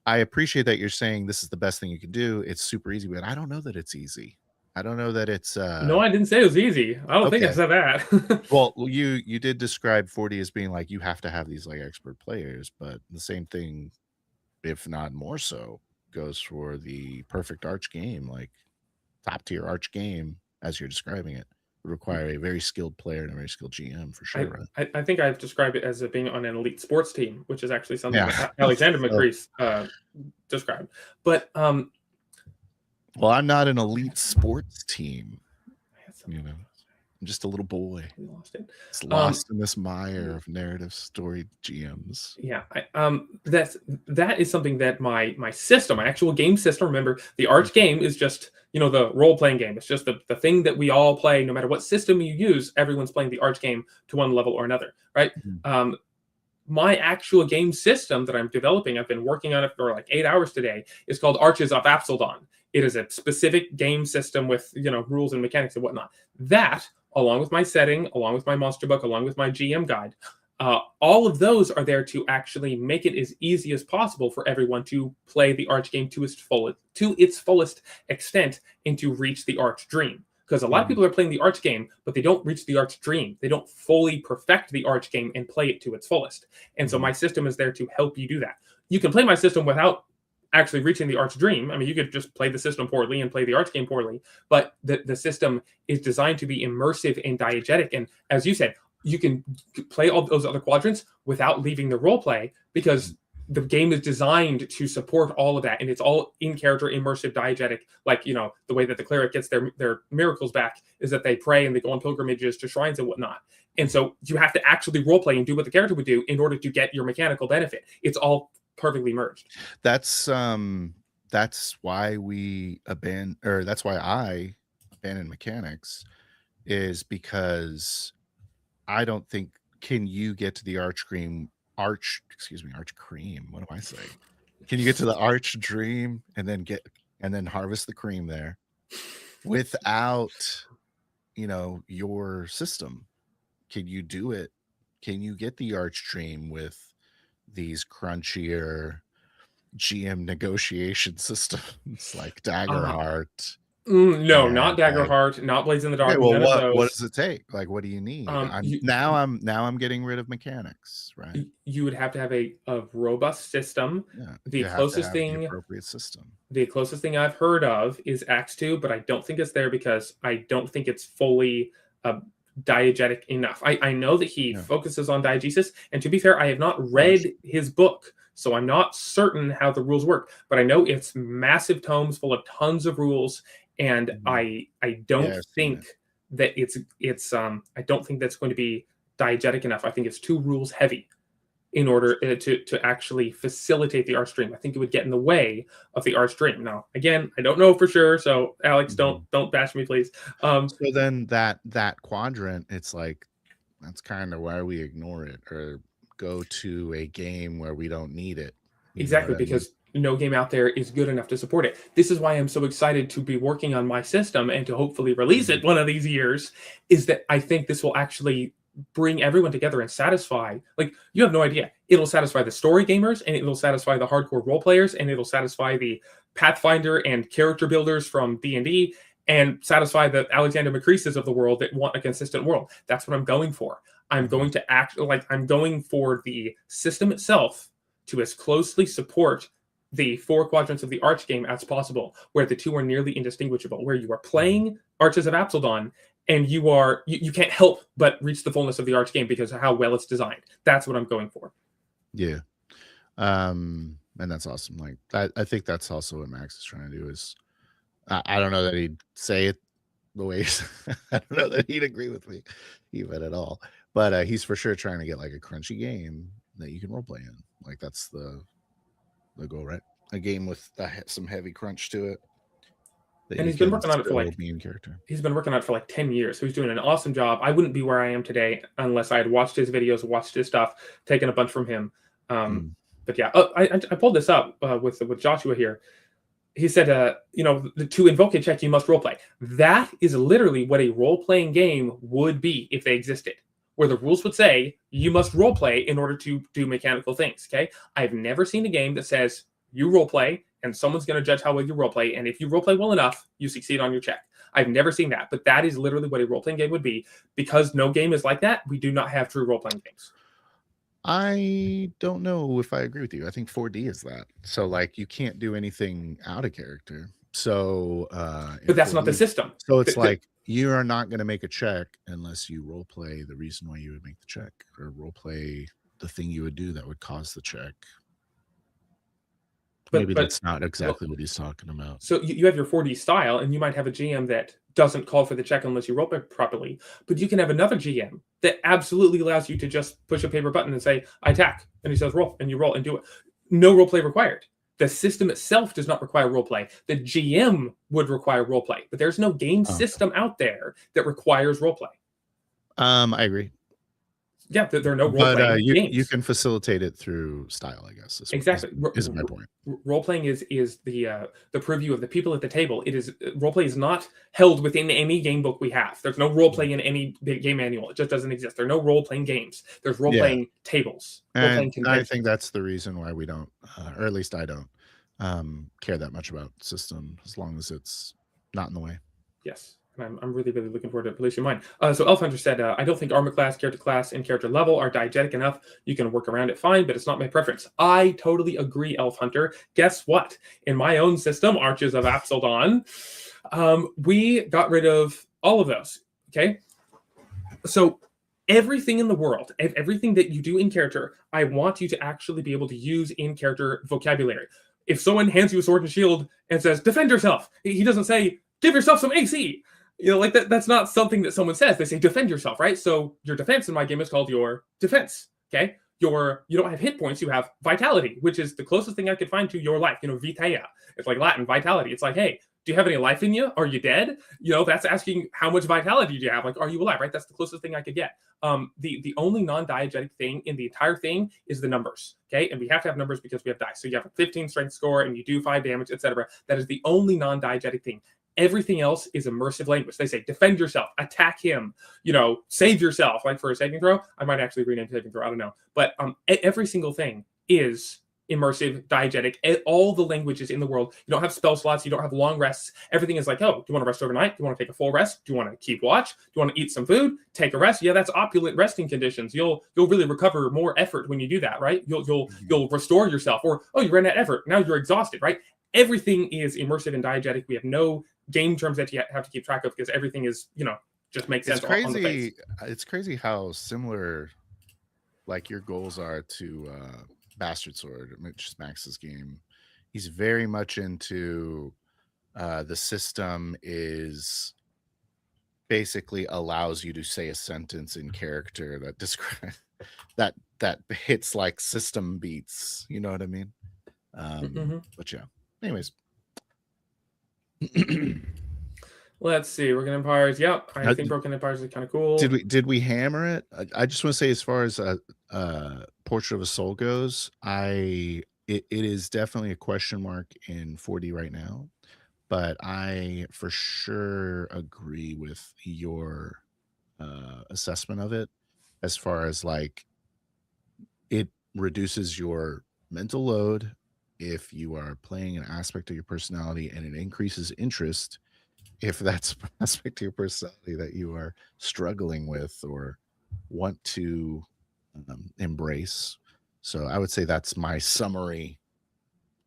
I appreciate that you're saying this is the best thing you can do. It's super easy, but I don't know that it's easy. I don't know that it's No, I didn't say it was easy. I don't think I okay. said that. Well, you did describe 40 as being like you have to have these like expert players, but the same thing, if not more so, goes for the perfect arch game, like top tier arch game, as you're describing it, would require a very skilled player and a very skilled GM for sure, right? I think I've described it as being on an elite sports team, which is actually something Yeah. that Alexander So, McCrease described. But well, I'm not an elite sports team, I had you something know. I'm just a little boy. we lost it. It's lost in this mire of narrative story GMs. Yeah, that is something that my system, my actual game system. Remember, the Arch game is just the role playing game. It's just the thing that we all play, no matter what system you use. Everyone's playing the Arch game to one level or another, right? Mhm. My actual game system that I'm developing, I've been working on it for like 8 hours today, is called Arches of Apsildon. It is a specific game system with rules and mechanics and whatnot. That, along with my setting, along with my monster book, along with my GM guide, all of those are there to actually make it as easy as possible for everyone to play the Arch game to its fullest extent and to reach the Arch dream. Because a lot of people are playing the Arch game, but they don't reach the Arch dream. They don't fully perfect the Arch game and play it to its fullest. And so my system is there to help you do that. You can play my system without actually reaching the Arch dream. I mean, you could just play the system poorly and play the Arch game poorly, but the system is designed to be immersive and diegetic. And as you said, you can play all those other quadrants without leaving the role play because the game is designed to support all of that, and it's all in character, immersive, diegetic. Like the way that the cleric gets their miracles back is that they pray and they go on pilgrimages to shrines and whatnot. And so you have to actually role play and do what the character would do in order to get your mechanical benefit. It's all perfectly merged. That's why that's why I abandoned mechanics, is because I don't think can you get to the arch cream. What am I saying? Can you get to the arch dream and then harvest the cream there without your system? Can you do it? Can you get the arch dream with these crunchier GM negotiation systems like Daggerheart? No, not And Daggerheart, not Blades in the Dark. okay, well, None of what those. does it take? Like, what do you need? You, I'm getting rid of mechanics, right? you would have to have a robust system. Yeah, The you have to closest have the thing appropriate system. The closest thing I've heard of is Axe 2, but I don't think it's there because I don't think it's fully diegetic enough. I know that he focuses on diegesis, and to be fair, I have not read his book, so I'm not certain how the rules work, but I know it's massive tomes full of tons of rules, and I don't think that I don't think that's going to be diegetic enough. I think it's too rules heavy in order to actually facilitate the arch dream. I think it would get in the way of the arch dream. Now, again, I don't know for sure, so Alex, don't bash me, please. So then that quadrant, it's like that's kind of why we ignore it or go to a game where we don't need it. Exactly, because no game out there is good enough to support it. This is why I'm so excited to be working on my system and to hopefully release it one of these years, is that I think this will actually bring everyone together and satisfy, like, you have no idea. It'll satisfy the story gamers, and it'll satisfy the hardcore role players, and it'll satisfy the Pathfinder and character builders from D&D, and satisfy the Alexander McCreases of the world that want a consistent world. That's what I'm going for. I'm going to I'm going for the system itself to as closely support the 4 quadrants of the Arch game as possible, where the two are nearly indistinguishable, where you are playing Arches of Apsildon, and you can't help but reach the fullness of the Arch game because of how well it's designed. That's what I'm going for. Yeah. And that's awesome. Like I think that's also what Max is trying to do is I don't know that he'd say it the way I don't know that he'd agree with me even at all. But he's for sure trying to get like a crunchy game that you can role play in. Like that's the goal, right? A game with some heavy crunch to it. that And you he's been can working on it for still like be in character. he's been working on it for like 10 years. So he's doing an awesome job. I wouldn't be where I am today unless I had watched his videos, watched his stuff, taken a bunch from him. Mm. But yeah, I pulled this up with Joshua here. He said, to invoke a check, you must roleplay. That is literally what a role-playing game would be if they existed, where the rules would say you must roleplay in order to do mechanical things. Okay, I've never seen a game that says you roleplay and someone's going to judge how well you roleplay, and if you roleplay well enough, you succeed on your check. I've never seen that, but that is literally what a role-playing game would be. Because no game is like that, we do not have true role-playing games. I don't know if I agree with you. I think 4D is that. So like you can't do anything out of character. So But that's not the system. So it's like you are not going to make a check unless you role play the reason why you would make the check, or role play the thing you would do that would cause the check. Maybe that's not exactly what he's talking about. So you have your 4D style, and you might have a GM that doesn't call for the check unless you roleplay properly. But you can have another GM that absolutely allows you to just push a paper button and say, I attack. And he says, roll, and you roll and do it. No roleplay required. The system itself does not require roleplay. The GM would require roleplay. But there's no game system out there that requires roleplay. I agree. Yeah, there are no role-playing games. You can facilitate it through style, I guess. Exactly. Is my point. Role-playing is the purview of the people at the table. It is role-play is not held within any game book we have. There's no role-play in any game manual. It just doesn't exist. There are no role-playing games. There's role-playing tables. And I think that's the reason why we don't, or at least I don't, care that much about system, as long as it's not in the way. Yes. I'm really, really looking forward to releasing mine. So Elf Hunter said, I don't think armor class, and character level are diegetic enough. You can work around it fine, but it's not my preference. I totally agree, Elf Hunter. Guess what? In my own system, Arches of Apsildon, we got rid of all of those. Okay? So everything in the world, everything that you do in character, I want you to actually be able to use in character vocabulary. If someone hands you a sword and shield and says, defend yourself, he doesn't say, give yourself some AC. Like that's not something that someone says. They say defend yourself, right? So your defense in my game is called your defense. Okay, you don't have hit points. You have vitality, which is the closest thing I could find to your life. Vitae. It's like Latin vitality. It's like, hey, do you have any life in you? Are you dead? That's asking how much vitality do you have? Like, are you alive? Right? That's the closest thing I could get. The only non-diegetic thing in the entire thing is the numbers. Okay, and we have to have numbers because we have dice. So you have a 15 strength score and you do 5 damage, etc. That is the only non-diegetic thing. Everything else is immersive language. They say, defend yourself, attack him, save yourself. Like for a saving throw, I might actually rename saving throw. I don't know. But every single thing is immersive, diegetic. All the languages in the world. You don't have spell slots. You don't have long rests. Everything is like, oh, do you want to rest overnight? Do you want to take a full rest? Do you want to keep watch? Do you want to eat some food? Take a rest? Yeah, that's opulent resting conditions. You'll really recover more effort when you do that, right? You'll restore yourself. Or, oh, you ran out of effort. Now you're exhausted, right? Everything is immersive and diegetic. We have no game terms that you have to keep track of because everything is, just makes sense. On the face. It's crazy how similar, like, your goals are to Bastard Sword, which is Max's game. He's very much into the system is basically allows you to say a sentence in character that describes that hits like system beats. You know what I mean? But yeah. Anyways. Let's see. Broken Empires. Yep. I think Broken Empires is kind of cool. Did we hammer it? I just want to say, as far as Portrait of a Soul goes, it is definitely a question mark in 4D right now. But I for sure agree with your assessment of it, as far as like it reduces your mental load if you are playing an aspect of your personality, and it increases interest if that's an aspect of your personality that you are struggling with or want to embrace. So I would say that's my summary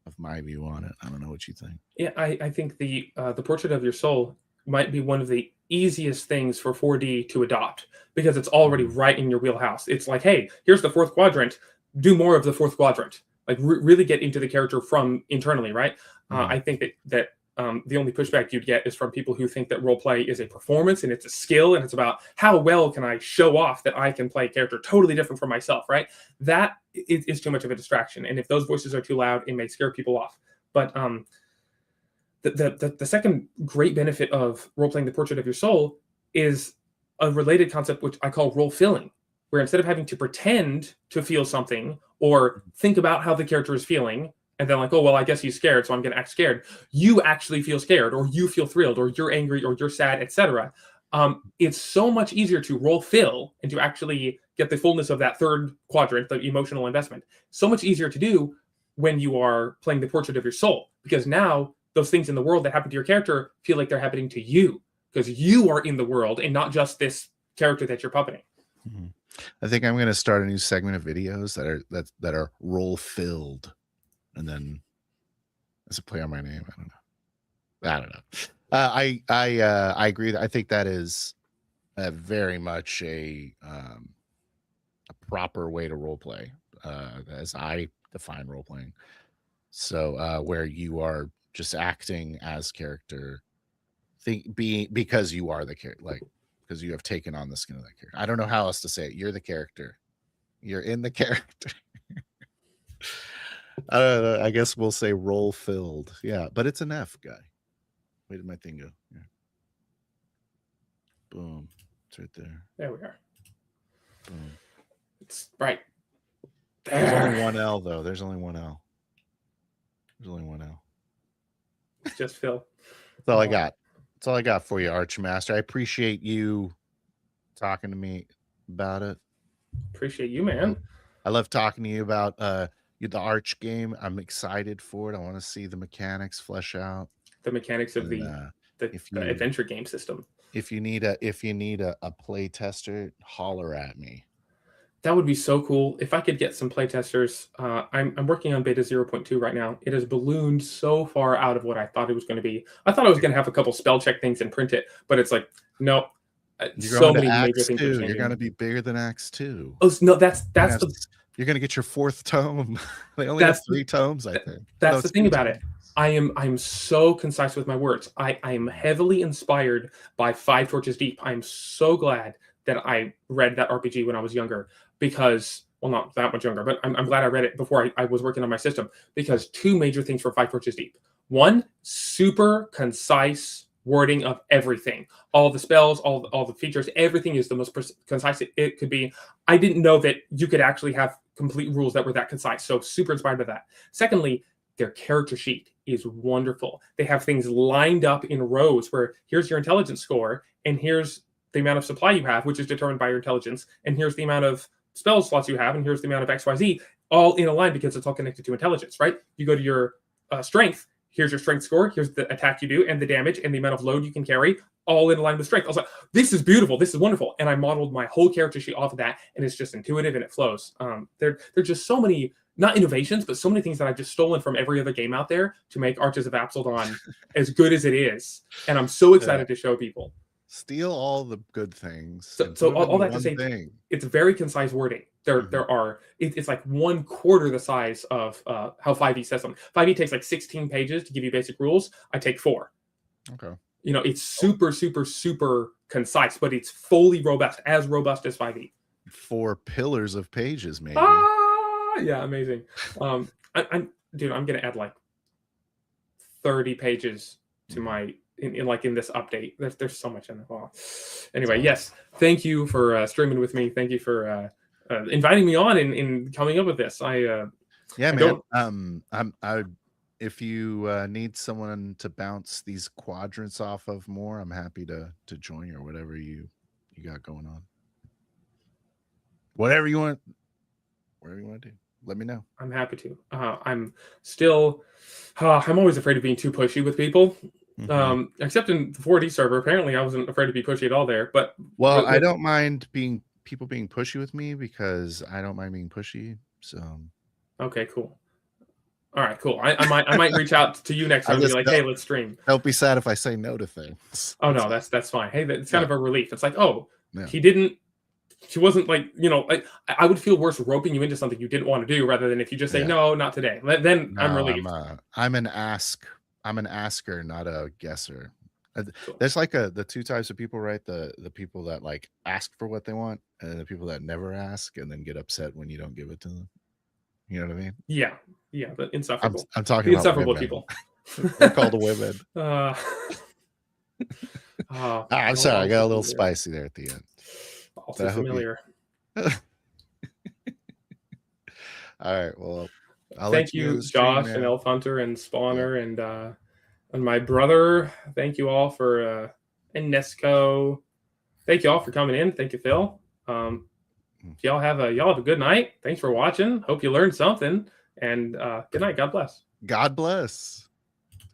of my view on it. I don't know what you think. Yeah, I think the Portrait of Your Soul might be one of the easiest things for 4D to adopt because it's already right in your wheelhouse. It's like, hey, here's the fourth quadrant. Do more of the fourth quadrant. Like really get into the character from internally, right? I think that the only pushback you'd get is from people who think that role play is a performance and it's a skill and it's about how well can I show off that I can play a character totally different from myself, right? That is too much of a distraction. And if those voices are too loud, it may scare people off. But the second great benefit of role playing the portrait of your soul is a related concept which I call role filling, where instead of having to pretend to feel something or think about how the character is feeling and then like, oh well, I guess he's scared, so I'm going to act scared, you actually feel scared, or you feel thrilled, or you're angry, or you're sad, etc. It's so much easier to role fill and to actually get the fullness of that third quadrant, the emotional investment. So much easier to do when you are playing the portrait of your soul, because now those things in the world that happen to your character feel like they're happening to you, because you are in the world and not just this character that you're puppeting. Mm-hmm. I think I'm going to start a new segment of videos that are role filled, and then as a play on my name. I don't know. I agree. I think that is very much a proper way to role play, as I define role playing. So where you are just acting as character, because you are the character, like because you have taken on the skin of that character. I don't know how else to say it. You're the character. You're in the character. I don't know. I guess we'll say role filled. Yeah, but it's an F, guy. Where did my thing go? Yeah. Boom. It's right there. There we are. Boom. It's right there. There's only one L, though. There's only one L. There's only one L. It's just Phil. That's all I got. That's all I got for you, Archmaster. I appreciate you talking to me about it. Appreciate you, man. I love talking to you about the Arch game. I'm excited for it. I want to see the mechanics flesh out. The mechanics of the adventure game system. If you need a play tester, holler at me. That would be so cool. If I could get some play testers, I'm working on beta 0.2 right now. It has ballooned so far out of what I thought it was going to be. I thought I was going to have a couple spell check things and print it, but it's like, no. So many major things are changing. You're going to be bigger than Acts 2. Oh no, you're going to get your 4th tome. They only have 3 tomes, I think. That's the thing about it. I'm so concise with my words. I am heavily inspired by Five Torches Deep. I'm so glad that I read that RPG when I was younger, because, well, not that much younger, but I'm glad I read it before I was working on my system, because 2 major things for Five Torches Deep. 1, super concise wording of everything. All the spells, all the features, everything is the most concise it could be. I didn't know that you could actually have complete rules that were that concise, so super inspired by that. Secondly, their character sheet is wonderful. They have things lined up in rows where here's your intelligence score, and here's the amount of supply you have, which is determined by your intelligence, and here's the amount of spell slots you have, and here's the amount of XYZ, all in a line because it's all connected to intelligence, right? You go to your strength, here's your strength score, here's the attack you do, and the damage, and the amount of load you can carry, all in line with strength. I was like, this is beautiful, this is wonderful. And I modeled my whole character sheet off of that, and it's just intuitive and it flows. There are just so many, not innovations, but so many things that I've just stolen from every other game out there to make Arches of Absalom as good as it is. And I'm so excited to show people. Steal all the good things. So all that to say, it's very concise wording. It's like 1/4 the size of how 5e says something. 5e takes like 16 pages to give you basic rules. I take 4. Okay. You know, it's super, super, super concise, but it's fully robust as 5e. 4 pillars of pages, maybe. Yeah, amazing. I'm gonna add like 30 pages to my in this update. There's so much in the file. Anyway, yes, thank you for streaming with me. Thank you for inviting me on and coming up with this. If you need someone to bounce these quadrants off of more, I'm happy to join you, or whatever you got going on. Whatever you want to do, let me know. I'm happy to. I'm always afraid of being too pushy with people. Mm-hmm. Except in the 4D server, apparently I wasn't afraid to be pushy at all there. But I don't mind people being pushy with me, because I don't mind being pushy. So okay, cool. All right, cool. I might reach out to you next time and be like, hey, let's stream. Don't be sad if I say no to things. Oh no, that's fine. Hey, it's kind of a relief. It's like, oh, yeah. She wasn't like, I would feel worse roping you into something you didn't want to do, rather than if you just say, no, not today. Then no, I'm relieved. I'm an asker, not a guesser. Cool. There's like the 2 types of people, right? The people that like ask for what they want, and the people that never ask and then get upset when you don't give it to them. You know what I mean? Yeah. The insufferable. I'm talking the about insufferable people. They're called women. I'm sorry, I got a little spicy there at the end. Also familiar. All right, well, I'll thank you, Josh and Elf Hunter and Spawner and my brother. Thank you all for and Nesco. Thank you all for coming in. Thank you, Phil. Y'all have a good night. Thanks for watching. Hope you learned something. And good night. God bless. God bless.